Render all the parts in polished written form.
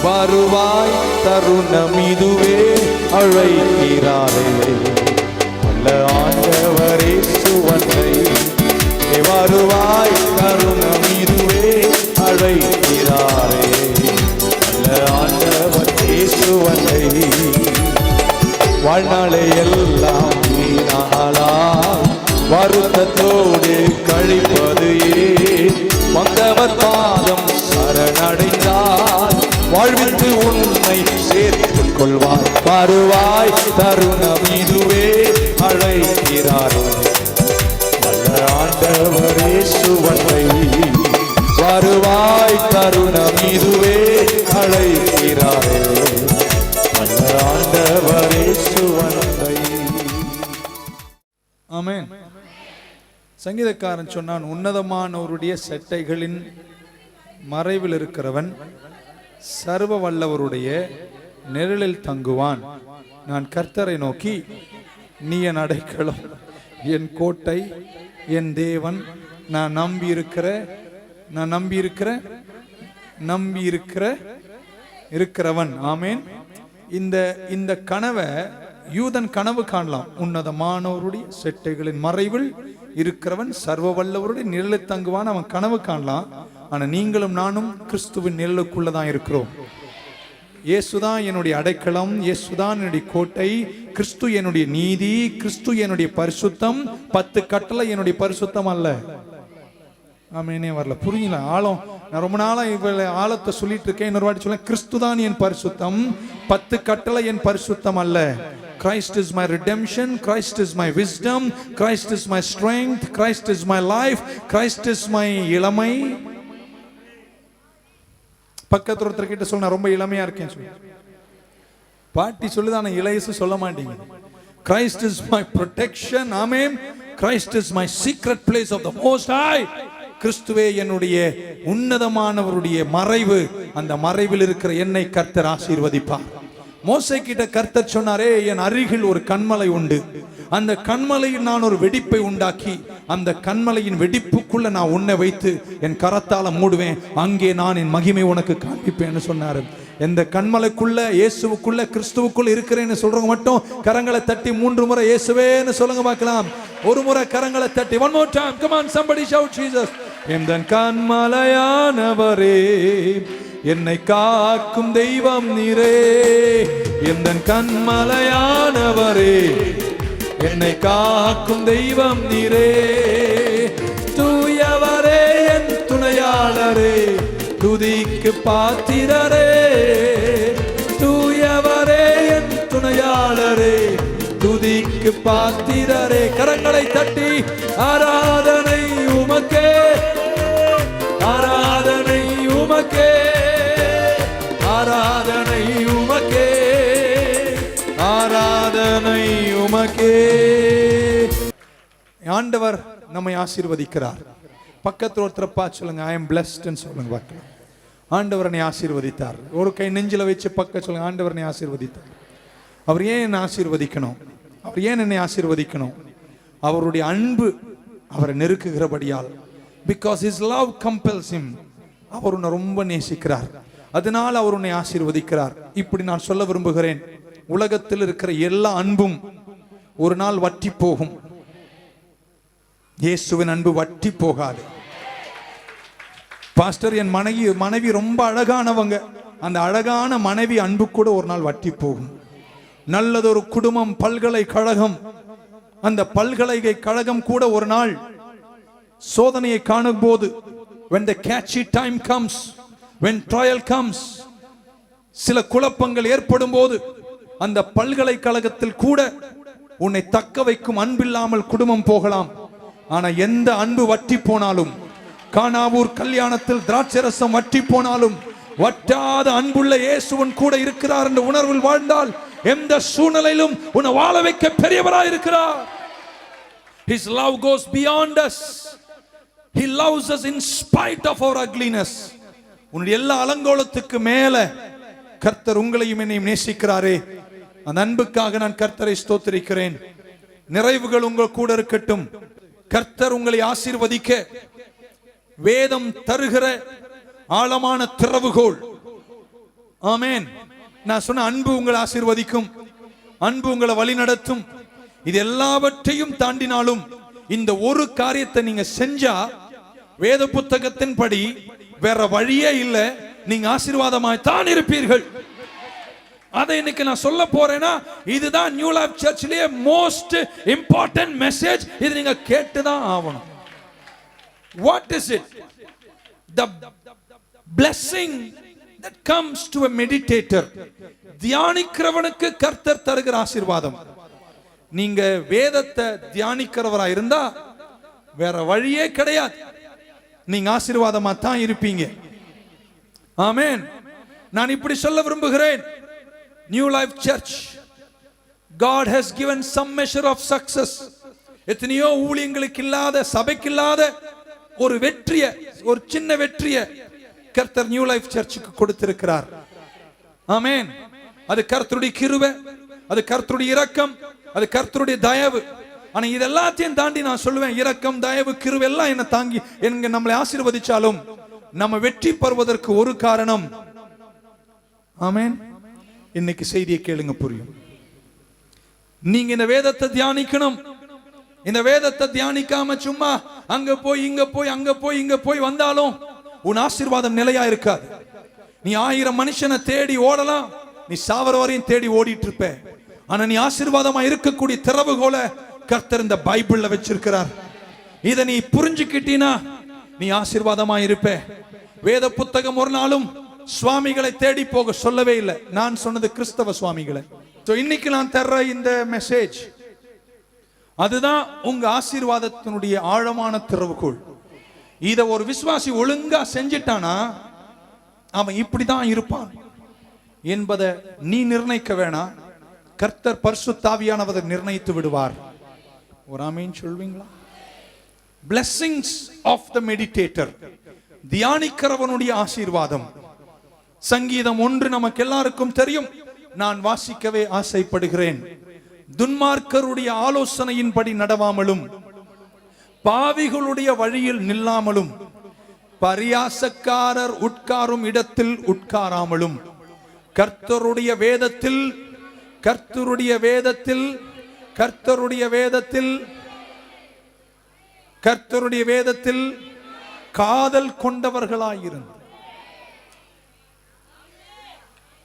வருவாய் தருணம் இதுவே அழைக்கிறாரே அல்ல ஆண்டவரே சுவன்னை. வருவாய் தருணம் இதுவே அழைக்கிறாரே அல்ல ஆண்டவரே சுவன்னை. வாழ்நாளை எல்லாம் வீணாளா வருத்தத்தோடு கழிப்பது வந்தவர் பாதம் சரணடைந்தார் வாழ்வித்து உன்னை சேர்த்துக் கொள்வார். வருவாய் தருணம் இதுவே அழைக்கிறாரே வல்ல ஆண்டவரே சுவன்னை. வருவாய் தருணம் இதுவே அழைக்கிறாரே வல்ல ஆண்டவரே சுவன்னை. ஆமென். சங்கீதக்காரன் சொன்னான், உன்னதமானவருடைய செட்டைகளின் மறைவில் இருக்கிறவன் சர்வ வல்லவருடைய நிழலில் தங்குவான். நான் கர்த்தரை நோக்கி, நீ என் அடைக்கலம், என் கோட்டை, என் தேவன், நான் நம்பி இருக்கிறவன். ஆமேன். இந்த கனவை யூதன் கனவு காணலாம். உன்னதமானவருடைய செட்டைகளின் மறைவில் இருக்கிறவன் சர்வ வல்லவருடைய நிழலில் தங்குவான். அவன் கனவு காணலாம். ஆனா நீங்களும் நானும் கிறிஸ்துவின் நிழலுக்குள்ளதான் இருக்கிறோம். இயேசுதான் என்னுடைய அடைக்கலம், இயேசுதான் என்னுடைய கோட்டை, கிறிஸ்து என்னுடைய நீதி, கிறிஸ்து என்னுடைய பரிசுத்தம். 10 கட்டளை என்னுடைய பரிசுத்தம் அல்ல. ஆமேனே வரல, புரியல ஆழம். நான் ரொம்ப நாளா இவ்வளவு ஆழத்தை சொல்லிட்டு இருக்கேன். இன்னொரு வாட்டி சொல்ல, கிறிஸ்து தான் என் பரிசுத்தம், 10 கட்டளை என் பரிசுத்தம் அல்ல. Christ is my redemption, Christ is my wisdom, Christ is my strength, Christ is my life, Christ is my இளமை. பக்கத்து ஒருத்தர் கிட்ட சொல்ல, நான் ரொம்ப இளமையா இருக்கேன் சொல்லு. பாட்டி சொல்லுதான், இளையசு சொல்ல மாட்டீங்க. Christ is my protection, amen. Christ is my secret place of the most high. கிறிஸ்துவே என்னுடைய உன்னதமானவருடைய மறைவு. அந்த மறைவில் இருக்கிற என்னை கர்த்தர் ஆசீர்வதிப்பார். மோசே கிட்ட கர்த்தர் சொன்னாரே, என் அருகில் ஒரு கன்மலை உண்டு, அந்த கன்மலையில் நான் ஒரு வெடிப்பை உண்டாக்கி அந்த கன்மலையின் வெடிப்புக்குள்ள நான் உன்னை வைத்து என் கரத்தால மூடுவேன், அங்கே நான் என் மகிமை உனக்கு காண்பிப்பேன்னு சொன்னாரு. எந்த கன்மலைக்குள்ள, இயேசுவுக்குள்ள, கிறிஸ்துவுக்குள்ள இருக்கிறேன்னு சொல்றவங்க மட்டும் கரங்களை தட்டி 3 முறை இயேசுவேன்னு சொல்லுங்க பார்க்கலாம். ஒரு முறை கரங்களை தட்டி, one more time, come on, somebody shout Jesus. எந்தன் கன்மலையானவரே, என்னை காக்கும் தெய்வம் நீரே, எந்தன் கன்மலையானவரே, என்னை காக்கும் தெய்வம் நீரே, தூயவரே என் துணையாளரே, துதிக்கு பாத்திரரே, தூயவரே என் துணையாளரே, துதிக்கு பாத்திரரே. கரங்களை தட்டி ஆராதனை உமக்கே, ஆராதனை உமக்கே, ஆராதனை உமக்கே, ஆராதனை உமக்கே. ஆண்டவர் நம்மை ஆசீர்வதிக்கிறார். பக்கத்தில் ஒருத்தர் பார்த்து சொல்லுங்க, I am blessed ன்னு சொல்லுங்க பார்க்கலாம். ஆண்டவர் என்னை ஆசீர்வதித்தார். ஒரு கை நெஞ்சில வச்சு பக்க சொல்லுங்க, ஆண்டவர் என்னை ஆசீர்வதித்தார். அவர் ஏன் என்னை ஆசீர்வதிக்கணும்? அவர் ஏன் என்னை ஆசீர்வதிக்கணும்? அவருடைய அன்பு அவரை நெருக்குகிறபடியால். Because his love compels him. அவர் உன்னை ரொம்ப நேசிக்கிறார், அதனால் அவர் உன்னை ஆசீர்வதிக்கிறார். இப்படி நான் சொல்ல விரும்புகிறேன், உலகத்தில் இருக்கிற எல்லா அன்பும் ஒரு நாள் வற்றி போகும். இயேசுவின் அன்பு வற்றி போகாது. பாஸ்டர், என் மனைவி ரொம்ப அழகானவங்க. அந்த அழகான மனைவி அன்பு கூட ஒரு நாள் வற்றி போகும். நல்லதொரு குடும்பம், பல்கலைக்கழகம், அந்த பல்கலைக்கழகம் கூட ஒரு நாள் சோதனையை காணும் போது, when the catchy time comes, when trial comes, சில குழப்பங்கள் ஏற்படும் போது, அந்த பல்கலைக்கழகத்தில் கூட உன்னை தக்க வைக்கும் அன்பில்லாமல் குடும்பம் போகலாம். ஆனா எந்த அன்பு வற்றி போனாலும், கானாவூர் கல்யாணத்தில் திராட்சரசம் வற்றி போனாலும், வற்றாத அன்புள்ள இயேசுவன் கூட இருக்கிறார் என்ற உணர்வில் வாழ்ந்தால் எந்த சூழ்நிலையிலும் உன்னை வாழ வைக்க பெரியவராய் இருக்கிறார். His love goes beyond us. He loves us in spite of our ugliness. உன்னுடைய எல்லா அலங்கோலத்துக்கு மேல கர்த்தர் உங்களையும் என்னையும் நேசிக்கிறாரே, அந்த அன்புக்காக நான் கர்த்தரை ஸ்தோத்திரிக்கிறேன். நிறைவுகள் உங்கள் கூட இருக்கட்டும். கர்த்தர் உங்களை ஆசீர்வதிக்க வேதம் தருகிற ஆழமான திறவுகோல். ஆமென். நான் சொன்ன அன்பு உங்களை ஆசீர்வதிக்கும், அன்பு உங்களை வழி நடத்தும். இது எல்லாவற்றையும் தாண்டினாலும் இந்த ஒரு காரியத்தை நீங்க செஞ்சா வேத புத்தகத்தின் படி வேற வழியே இல்லை, நீங்க ஆசீர்வாதமாய் தான் இருப்பீர்கள். அதை இன்னைக்கு நான் சொல்ல போறேன்னா, இதுதான் நியூ லைஃப் சர்ச்சிலேயே மோஸ்ட் இம்பார்ட்டன்ட் மெசேஜ். இது நீங்க கேட்டுதான் ஆகணும். What is it? The blessing that comes to a meditator. தியானிக்கிறவனுக்கு கர்த்தர் தருகிற ஆசீர்வாதம். நீங்க வேதத்தை தியானிக்கிறவரா இருந்தா வேற வழியே கிடையாது, நீங்க ஆசீர்வாதமா தான் இருப்பீங்க. ஆமென். நான் இப்படி சொல்ல விரும்புகிறேன், new life search, God has given some measure of success. எத்தனையோ ஊழியங்களுக்கு இல்லாத, சபைக்கு இல்லாத ஒரு வெற்றிய, ஒரு சின்ன வெற்றிய கர்த்தர் நியூ லைஃப் சர்ச்சுக்கு கொடுத்திருக்கிறார். ஆமென். அது கர்த்தருடைய கிருபை, அது கர்த்தருடைய இரக்கம், அது கர்த்தருடைய தயவு. ஆனா இதெல்லாத்தையும் தாண்டி நான் சொல்லுவேன், இரக்கம், தயவு, கிருபை எல்லாம் என்ன தாங்கி எங்க நம்மளை ஆசீர்வதிச்சாலும் நம்ம வெற்றி பெறுவதற்கு ஒரு காரணம். ஆமென். இன்னைக்கு செய்தியை கேளுங்க, புரியும். நீங்க இந்த வேதத்தை தியானிக்கணும். இந்த வேதத்தை தியானிக்காம சும்மா அங்க போய் இங்க போய் அங்க போய் இங்க போய் வந்தாலும் உன் ஆசீர்வாதம் நிலையா இருக்காது. நீ 1000 மனுஷனை தேடி ஓடலாம், நீ சாவர வரையும் தேடி ஓடிட்டு இருப்ப. ஆனா நீ ஆசீர்வாதமா இருக்கக்கூடிய திறவுகோல கர்த்தர் இந்த பைபிள்ல வச்சிருக்கிறார். இதை நீ புரிஞ்சுக்கிட்டீனா நீ ஆசீர்வாதமா இருப்ப. வேத புத்தகம் ஒரு நாளும் சுவாமிகளை தேடி போக சொல்லவே இல்லை. நான் சொன்னது கிறிஸ்தவ சுவாமிகளை. இன்னைக்கு நான் தர்ற இந்த மெசேஜ் அதுதான் உங்க ஆசீர்வாதத்தினுடைய ஆழமான திறவுகோல். இத ஒரு விசுவாசி ஒழுங்கா செஞ்சிட்டானா அவன் இப்படிதான் இருப்பான் என்பதை நீ நிர்ணயிக்க வேணாம். கர்த்தர் பரிசுத்த ஆவியானவர் நிர்ணயித்து விடுவார். ஒரு ஆமென் சொல்வீங்களா? Blessings of the meditator, தியானிக்கிறவனுடைய ஆசீர்வாதம். சங்கீதம் 1 நமக்கு எல்லாருக்கும் தெரியும். நான் வாசிக்கவே ஆசைப்படுகிறேன். துன்மார்க்கருடைய ஆலோசனையின்படி நடவாமலும், பாவிகளுடைய வழியில் நில்லாமலும், பரியாசக்காரர் உட்காரும் இடத்தில் உட்காராமலும், கர்த்தருடைய வேதத்தில் கர்த்தருடைய வேதத்தில் கர்த்தருடைய வேதத்தில் கர்த்தருடைய வேதத்தில் காதல் கொண்டவர்களாயிருந்து.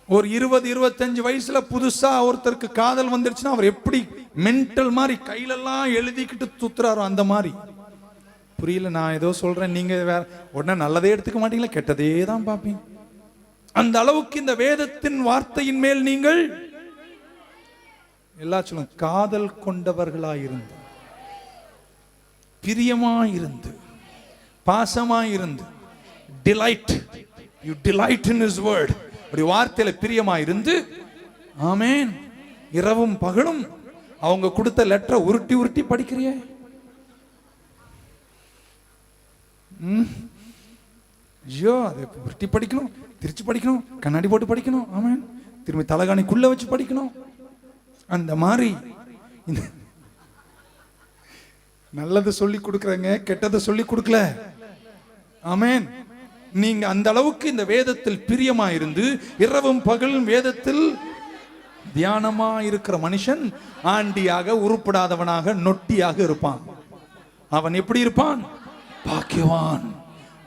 ஒரு 20-25 வயசுல புதுசா ஒருத்தருக்கு காதல் வந்துருச்சுன்னா அவர் எப்படி மென்டல் மாதிரி கையிலெல்லாம் எழுதிக்கிட்டு சுத்துறாரோ அந்த மாதிரி. புரியல நான் ஏதோ சொல்றேன், நீங்க வேற உடனே நல்லதே எடுத்துக்க மாட்டீங்களா, கெட்டதே தான் பார்ப்பீங்க. அந்த அளவுக்கு இந்த வேதத்தின் வார்த்தையின் மேல் நீங்கள் எல்லா சொல்லுங்க, காதல் கொண்டவர்களாயிருந்து, பிரியமாயிருந்து, பாசமாயிருந்து, delight, you delight in his word, அப்படி வார்த்தையில பிரியமாயிருந்து. ஆமென். இரவும் பகலும் அவங்க கொடுத்த லெட்டரை உருட்டி உருட்டி படிக்கிறியே. ஐயோ, அதை உருட்டி படிக்கணும், திருச்சி படிக்கணும், கண்ணாடி போட்டு படிக்கணும். ஆமென். திரும்பி தலகாணிக்குள்ள வச்சு படிக்கணும். அந்த மாதிரி நல்லது சொல்லி கொடுக்குறங்க, கெட்டதை சொல்லி கொடுக்கல. ஆமென். நீங்க அந்த அளவுக்கு இந்த வேதத்தில் பிரியமா இருந்து இரவும் பகலும் வேதத்தில் தியானமா இருக்கிற மனுஷன் ஆண்டியாக, உருப்படாதவனாக, நொட்டியாக இருப்பான். அவன் எப்படி இருப்பான்? பாக்கியவான்.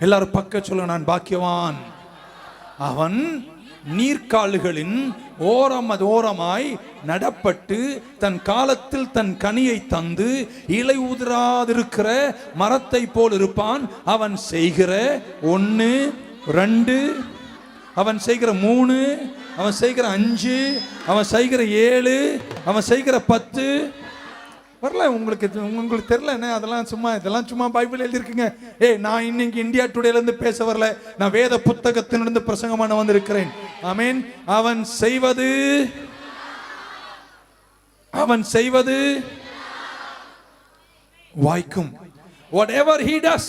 எல்லாரும் பக்க சொல்ல, நான் பாக்கியவான். அவன் நீர்க்கால்களின் ஓரமாய் நடப்பட்டு தன் காலத்தில் தன் கனியை தந்து இலை உதிராதிருக்கிற மரத்தை போல் இருப்பான். அவன் செய்கிற 1, 2, அவன் செய்கிற 3, அவன் செய்கிற 5, அவன் செய்கிற 7, அவன் செய்கிற 10 வரல. உங்களுக்கு தெரியல என்ன? இதெல்லாம் சும்மா பைபிள் எழுதிருக்குங்க. நான் இன்னைக்கு இந்தியா டுடேல இருந்து பேச வரல, நான் வேத புத்தகத்திலிருந்து பிரசங்கமான வந்திருக்கிறேன். ஆமென். அவன் செய்வது வாய்க்கும். Whatever he does,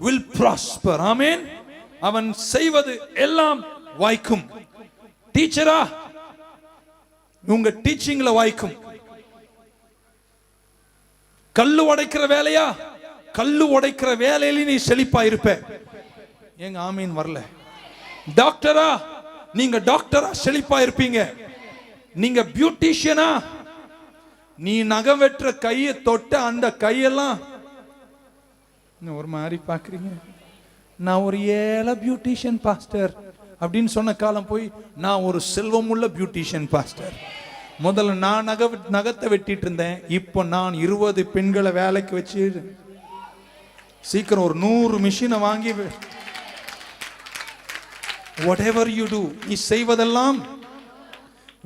will prosper. Amen. அவன் செய்வது எல்லாம் வாய்க்கும். டீச்சரா, உங்க டீச்சிங்ல வாய்க்கும். கல்லு உடைக்கிற வேலையா, கல்லு உடைக்கிற வேலையில நீ செழிப்பா இருப்ப. எங்க ஆமீன் வரல. டாக்டரா, நீங்க டாக்டரா செழிப்பா இருப்பீங்க. நீங்க பியூட்டிஷியனா, நீ நகம் வெற்ற கையை தொட்ட அந்த கையெல்லாம் ஒரு மாதிரி பாக்குறீங்க. நான் ஒரு ஏழை பியூட்டிஷியன் பாஸ்டர் அப்படின்னு சொன்ன காலம் போய் நான் ஒரு செல்வம் உள்ள பியூட்டிஷியன் பாஸ்டர். முதல்ல நான் நகத்தை வெட்டிட்டு இருந்தேன், இப்போ நான் 20 பெண்களை வேலைக்கு வச்சு சீக்கிரம் ஒரு 100 மிஷினை வாங்கி. whatever you do, நீ செய்வதெல்லாம்.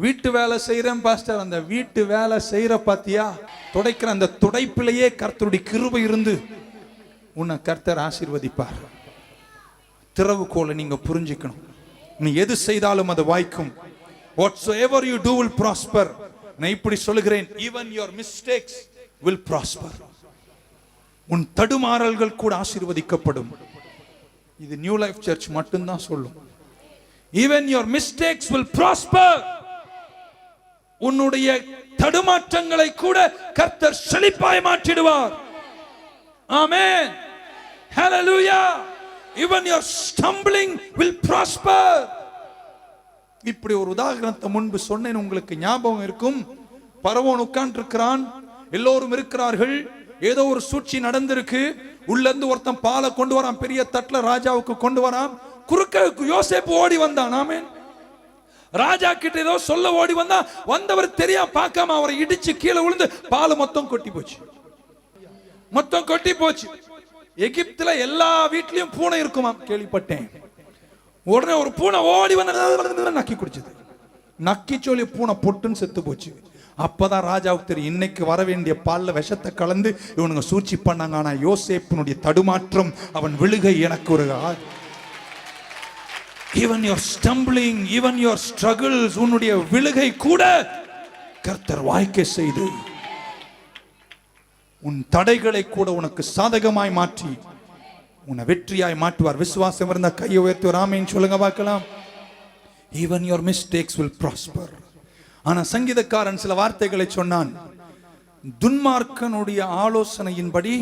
வீட்டு வேலை செய்யறேன் பாஸ்டர், அந்த வீட்டு வேலை செய்யற பாத்தியா, துடைக்கிற அந்த துடைப்பிலேயே கர்த்தருடைய கிருபை இருந்து உன்னை கர்த்தர் ஆசீர்வதிப்பார். திறவுகோலை நீங்க புரிஞ்சுக்கணும். நீ எது செய்தாலும் அது வாய்க்கும். whatsoever you do will prosper. நான் இப்படி சொல்லுகிறேன், even your mistakes will prosper. உன் தடுமாறல்கள் கூட ஆசீர்வதிக்கப்படும். இது நியூ லைஃப் சர்ச் மட்டும்தான் சொல்லும். even your mistakes will prosper. உன்னுடைய தடுமாற்றங்களை கூட கர்த்தர் செழிப்பாய் மாற்றிடுவார். ஆமென். hallelujah. even your stumbling will prosper. இப்படி ஒரு உதாரணத்தை முன்பு சொன்னேன், உங்களுக்கு ஞாபகம் இருக்கும். பரவோன் உட்கார்ந்து இருக்கிறான், எல்லோரும் இருக்கிறார்கள். ஏதோ ஒரு சூழ்ச்சி நடந்திருக்கு. உள்ள இருந்து ஒருத்தன் பாலை கொண்டு வரான், பெரிய தட்டுல ராஜாவுக்கு கொண்டு வரான். குறுக்க யோசேப்பு ஓடி வந்தான். ஆமென். ராஜா கிட்ட ஏதோ சொல்ல ஓடி வந்தா, வந்தவர் தெரியாம பார்க்காம அவரை இடிச்சு கீழே விழுந்து பால் மொத்தம் கொட்டி போச்சு. மொத்தம் கொட்டி போச்சு. எகிப்துல எல்லா வீட்லயும் பூனை இருக்குமா கேள்விப்பட்டேன். உடனே ஒரு பூனை ஓடி வந்து நக்கி குடிச்சது. நக்கி சொல்லி பூனை பொட்டுன்னு செத்து போச்சு. அப்பதான் ராஜாவுக்கு தெரியும், இன்னைக்கு வர வேண்டிய பால்ல விஷத்தை கலந்து இவனுங்க சூழ்ச்சி பண்ணாங்க. ஆனா யோசேப்பினுடைய தடுமாற்றம், அவன் விழுகை எனக்கு ஒரு even your stumbling, even your struggles, உன்னுடைய விழுகை கூட கர்த்தர் வாய்க்க செய்து உன் தடைகளை கூட உனக்கு சாதகமாய் மாற்றி உன்னை வெற்றியாய் மாற்றுவார். விசுவாசம் இருந்த கையை உயர்த்தி ஒரு ஆமென் சொல்லுங்க பார்க்கலாம். even your mistakes will prosper. ஆனா சங்கீதக்காரன் சில வார்த்தைகளை சொன்னான். துன்மார்க்கனுடைய ஆலோசனையின்படி,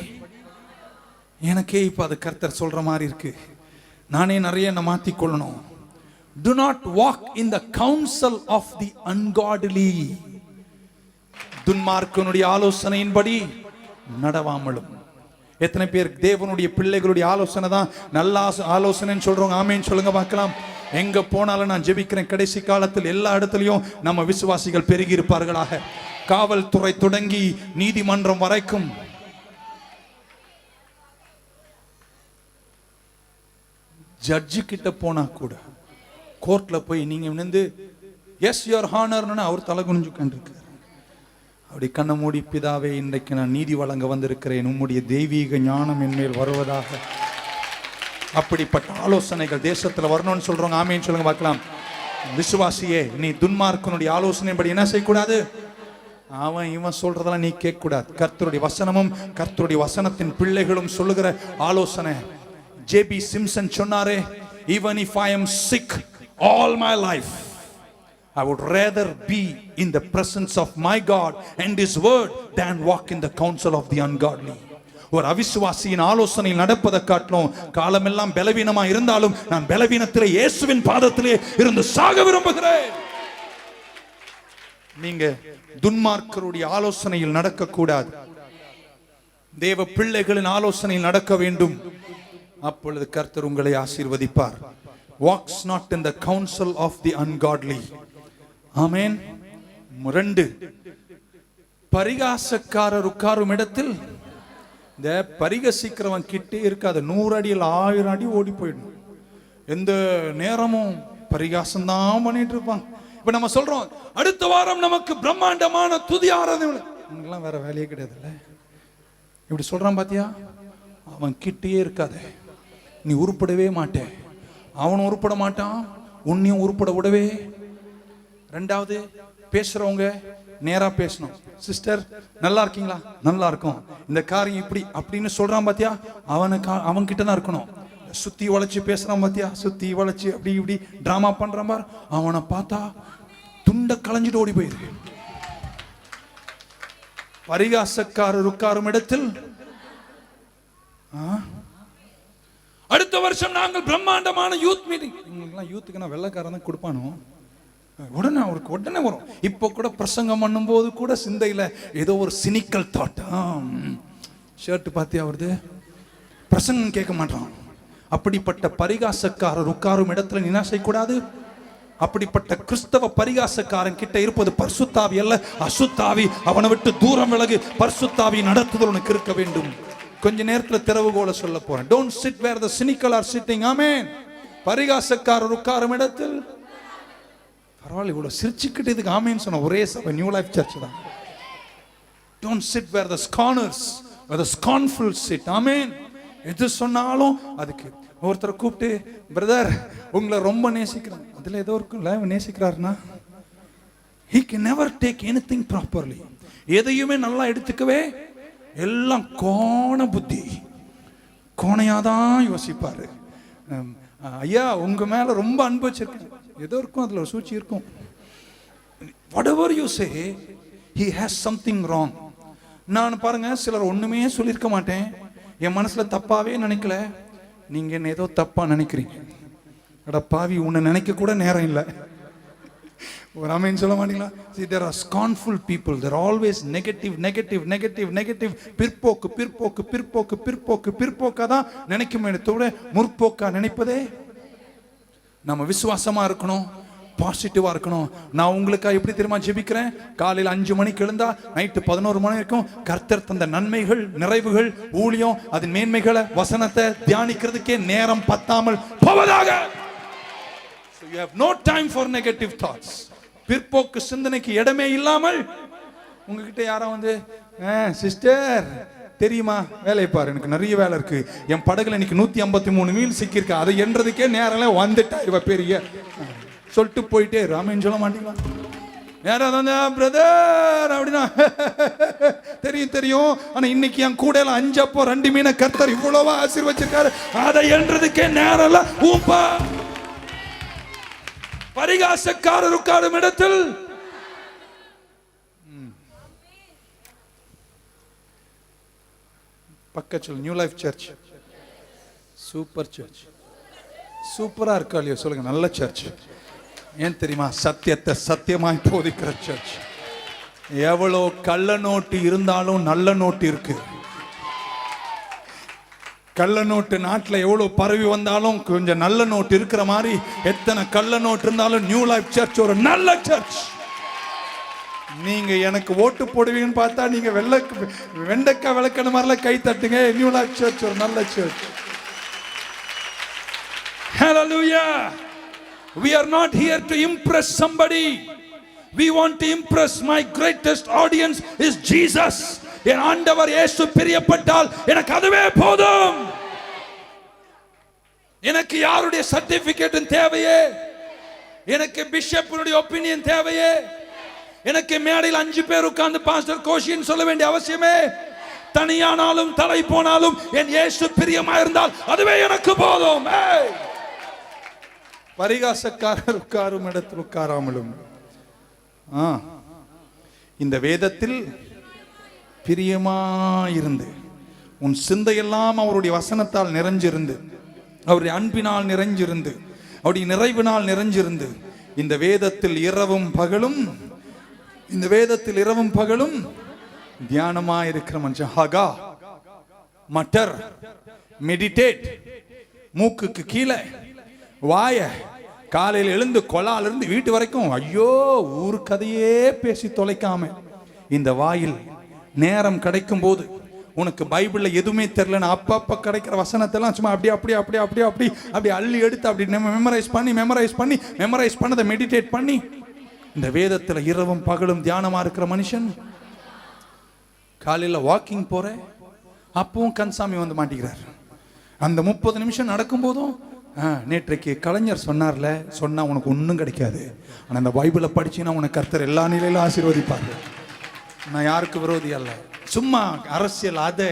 எனக்கே இப்ப அது கர்த்தர் சொல்ற மாதிரி இருக்கு. நானே நிறைய என்ன மாத்திக் கொள்ளணும். do not walk in the counsel of the ungodly. துன்மார்க்கனுடைய ஆலோசனையின்படி நடவாமலும். எத்தனை பேர் தேவனுடைய பிள்ளைகளுடைய ஆலோசனை தான் நல்ல ஆலோசனைன்னு சொல்றோம்? ஆமென் சொல்லுங்க பார்க்கலாம். எங்க போனாலும் நான் ஜெபிக்கிறேன், கடைசி காலத்தில் எல்லா இடத்துலயும் நம்ம விசுவாசிகள் பெருகி இருப்பார்களாக. காவல்துறை தொடங்கி நீதிமன்றம் வரைக்கும் ஜட்ஜு கிட்ட போனா கூட, கோர்ட்ல போய் நீங்க வந்து எஸ் யுவர் ஹானர்னு அவர் தலை குனிஞ்சு உட்கார்ந்திருக்கார். அப்படி கண்ணை மூடி, பிதாவே இன்றைக்கு நான் நீதி வழங்க வந்திருக்கிறேன், உம்முடைய தெய்வீக ஞானம் என் மேல் வருவதாக. அப்படிப்பட்ட ஆலோசனைகள் தேசத்துல வரணும்னு சொல்றோம். ஆமென் சொல்லுங்க பார்க்கலாம். விசுவாசியே, நீ துன்மார்க்கனுடைய ஆலோசனைப்படி என்ன செய்யக்கூடாது? அவன் இவன் சொல்றதெல்லாம் நீ கேட்க கூடாது. கர்த்தருடைய வசனமும் கர்த்தருடைய வசனத்தின் பிள்ளைகளும் சொல்லுகிற ஆலோசனை. ஜேபி சிம்சன் சொன்னாரே, even if I am sick all my life, I would rather be in the presence of my God and His word than walk in the counsel of the ungodly. ஒரு அவிசுவாசியின் ஆலோசனையில் நடப்பதை காட்டிலும், காலமெல்லாம் பலவீனமா இருந்தாலும் நான் பலவீனத்திலே இயேசுவின் பாதத்திலே இருந்து சாக விரும்புகிறேன். நீங்க துன்மார்க்கருடைய ஆலோசனையில் நடக்க கூடாது. தேவ பிள்ளைகளின் ஆலோசனையில் நடக்க வேண்டும். அப்பொழுது கர்த்தர் உங்களை ஆசீர்வதிப்பார். walks not in the counsel of the ungodly. ஆமென். 2, பரிகாசக்காரர் உட்காரும் இடத்தில் இந்த பரிகசிக்கிறவன் கிட்டே இருக்காது. 100 அடியில் 1000 அடி ஓடி போயிடும். எந்த நேரமும் பரிகாசம் தான் பண்ணிட்டு இருப்பான். இப்ப நம்ம சொல்றோம், அடுத்த வாரம் நமக்கு பிரம்மாண்டமான துதி ஆராதனை. உனக்கெல்லாம் வேற வேலையே கிடையாதுல்ல. இப்படி சொல்றான் பாத்தியா? அவன் கிட்டே இருக்காது. நீ உருப்படவே மாட்டே, அவனும் உருப்பட மாட்டான், உன்னையும் உருப்பட விடவே. 2வது, பேசுறவங்க நேரா பேசணும். சிஸ்டர் நல்லா இருக்கீங்களா? நல்லா இருக்கும். இந்த காரியம் இப்படி அப்படின்னு சொல்றான் பாத்தியா, அவன் கிட்ட தான் இருக்கணும். சுத்தி வளைச்சு பேசுறான் பாத்தியா, சுத்தி வளைச்சு அப்படி இப்படி டிராமா பண்றான் பார், அவனை பார்த்தா துண்ட களைஞ்சிட்டு ஓடி போயிரு. பரிகாசக்காரர் உட்காரும் இடத்தில் அடுத்த வருஷம் நாங்கள் பிரம்மாண்டமான யூத் மீட்டிங். யூத்துக்கு நான் வெள்ளைக்காரன் தான் கொடுப்பானோ, உடனே அவருக்கு உடனே வரும். இப்போ கூட பிரசங்கம் பண்ணும் போது கூட சிந்தையில ஏதோ ஒரு சினிக்கல் தாட். ஷர்ட் பார்த்தியா வருது, பிரசங்கம் கேட்க மாட்டான். அப்படிப்பட்ட பரிகாசக்காரர் உட்காரும் இடத்துல நீ என்ன செய்யக்கூடாது? அப்படிப்பட்ட கிறிஸ்தவ பரிகாசக்காரன் கிட்ட இருப்பது பரிசுத்தாவி அல்ல, அசுத்தாவி. அவனை விட்டு தூரம் விலகு. பரிசுத்தாவி நடத்துதல் உனக்கு இருக்க வேண்டும். கொஞ்ச நேரத்துல திறவுகோல சொல்ல போறேன். Don't sit where the cynical are sitting. ஆமென். பரிகாசக்காரர் உட்காரும் இடத்தில். பரவாயில்ல, இவ்வளவு சிரிச்சுக்கிட்டு இதுக்கு ஆமேன்னு சொன்ன ஒரே சபை நியூ லைஃப் சர்ச் தான். Don't sit where the scorners, where the scornful sit. ஆமென். எது சொன்னாலும் அதுக்கு ஒருத்தரை கூப்பிட்டு, பிரதர் உங்களை ரொம்ப நேசிக்கிறேன், அதுல ஏதோ இருக்குல்ல நேசிக்கிறாருன்னா, he can never take anything properly. எதையுமே நல்லா எடுத்துக்கவே, எல்லாம் கோண புத்தி, கோணையாதான் யோசிப்பாரு. ஐயா உங்க மேல ரொம்ப அன்பு வச்சிருக்கேன், ஏதோ இருக்கும், அதுல ஒரு சூழ்ச்சி இருக்கும். whatever you say he has something wrong. நான் பாருங்க சிலர் ஒண்ணுமே சொல்லியிருக்க மாட்டேன், என் மனசுல தப்பாவே நினைக்கல, நீங்க என்ன ஏதோ தப்பா நினைக்கிறீங்க. அட பாவி, உன்னை நினைக்க கூட நேரம் இல்லை. ஒரு ஆமென் சொல்ல மாட்டீங்களா? See, there are scornful people. They're always negative, negative, negative, negative. பிற்போக்கு பிற்போக்கு பிற்போக்கு பிற்போக்கு பிற்போக்கா தான் நினைக்குமே தவிர முற்போக்கா நினைப்பதே. நம்ம விசுவாசமா இருக்கணும், பாசிட்டிவா இருக்கணும். நான் உங்களுக்காக எப்படி தெரியுமா ஜெபிக்கிறேன்? காலையில் 5 மணிக்கு எழுந்தா நைட்டு 11 மணி வரைக்கும் கர்த்தர் தந்த நன்மைகள், நிறைவுகள், ஊழியம், அதன் மேன்மைகளை, வசனத்தை தியானிக்கிறதுக்கே நேரம் பத்தாமல் போவதாக. So you have no time for negative thoughts. பிற்போக்கு சிந்தனைக்கு இடமே இல்லாமல் உங்ககிட்ட யாரா வந்து, சிஸ்டர் தெரியுமா வேலையை பாரு, எனக்கு நிறைய வேலை இருக்கு, என் படகுல இன்னைக்கு 153 மீன் சிக்கியிருக்கா, அதை என்றதுக்கே நேரம் வந்துட்டா இவ பெரிய சொல்லிட்டு போயிட்டே ராமன் சொல்ல மாட்டீங்களா? யாராவது வந்து பிரதர் அப்படின்னா தெரியும் தெரியும், ஆனா இன்னைக்கு என் கூட 5 அப்போ 2 மீனை கர்த்தர் இவ்வளவா ஆசீர்வச்சிருக்காரு, அதை என்றதுக்கே நேரம் இல்ல. ஊப்பா பரிகாசக்காரர் உட்காரும் இடத்தில் பக்கத்தில் new life church, super church, சூப்பரா இருக்கா இல்லையோ சொல்லுங்க, நல்ல சர்ச். ஏன் தெரியுமா? சத்தியத்தை சத்தியமாய் போதிக்கிற சர்ச். எவ்வளோ கள்ள நோட்டு இருந்தாலும் நல்ல நோட்டு இருக்கு. கள்ள நோட்டு நாட்டில் எவ்வளோ பரவி வந்தாலும் கொஞ்சம் நல்ல நோட்டு இருக்கிற மாதிரி, எத்தனை கள்ள நோட்டு இருந்தாலும் நியூ லைஃப் சர்ச் ஒரு நல்ல சர்ச். நீங்க எனக்கு ஓட்டு போடுவீங்கன்னு பார்த்தா நீங்க வெண்டைக்காய் விளக்கண மாதிரிலாம் கை தட்டுங்க. நியூ லைஃப் சர்ச் ஒரு நல்ல search. Hallelujah. We are not here to impress somebody. We want to impress. My greatest audience is Jesus. என் ஆண்டவர் இயேசு பிரியப்பட்டால் எனக்கு அதுவே போதும். எனக்கு யாருடைய சர்டிபிகேட்டும் தேவையே, எனக்கு பிஷப்புடைய ஒப்பீனியன் தேவையே, எனக்கு மேடையில் 5 பேர் உட்கார்ந்து பாஸ்டர் கோஷின்னு சொல்ல வேண்டிய அவசியமே, தனியானாலும் தலை போனாலும் என் இயேசு பிரியமா இருந்தால் அதுவே எனக்கு போதும். பரிகாசக்காரர் உட்காரும் இடத்தில் உட்காராமலும் இந்த வேதத்தில் பிரியமாயிருந்து உன் சிந்தையெல்லாம் அவருடைய வசனத்தால் நிறைஞ்சிருந்து, அவருடைய அன்பினால் நிறைஞ்சிருந்து, அவருடைய நிறைவினால் நிறைஞ்சிருந்து, இந்த வேதத்தில் இரவும் பகலும், இந்த வேதத்தில் இரவும் பகலும் தியானமாயிருக்கிற மனுஷன். ஹகா மட்டர் மெடிடேட், மூக்குக்கு கீழே வாய, காலையில் எழுந்து கொலால இருந்து வீட்டு வரைக்கும் ஐயோ ஊரு கதையே பேசி தொலைக்காம இந்த வாயில் நேரம் கிடைக்கும் போது, உனக்கு பைபிள்ல எதுவுமே தெரியலன்னு அப்பப்ப கிடைக்கிற வசனத்தெல்லாம் சும்மா அப்படி அப்படி அப்படி அப்படி அப்படி அப்படி அள்ளி எடுத்து அப்படி மெமரைஸ் பண்ணதை மெடிடேட் பண்ணி இந்த வேதத்துல இரவும் பகலும் தியானமா இருக்கிற மனுஷன். காலையில வாக்கிங் போற அப்பவும் கன்சாமி வந்து மாட்டிக்கிறார். அந்த 30 நிமிஷம் நடக்கும் போதும் நேற்றைக்கு கலைஞர் சொன்னார்ல, சொன்னா உனக்கு ஒன்றும் கிடைக்காது, ஆனால் இந்த பைபிளை படிச்சுன்னா உனக்கு கர்த்தர் எல்லா நிலையிலும் ஆசீர்வதிப்பார். நான் யாருக்கு விரோதி அல்ல. சும்மா அரசியல் அதை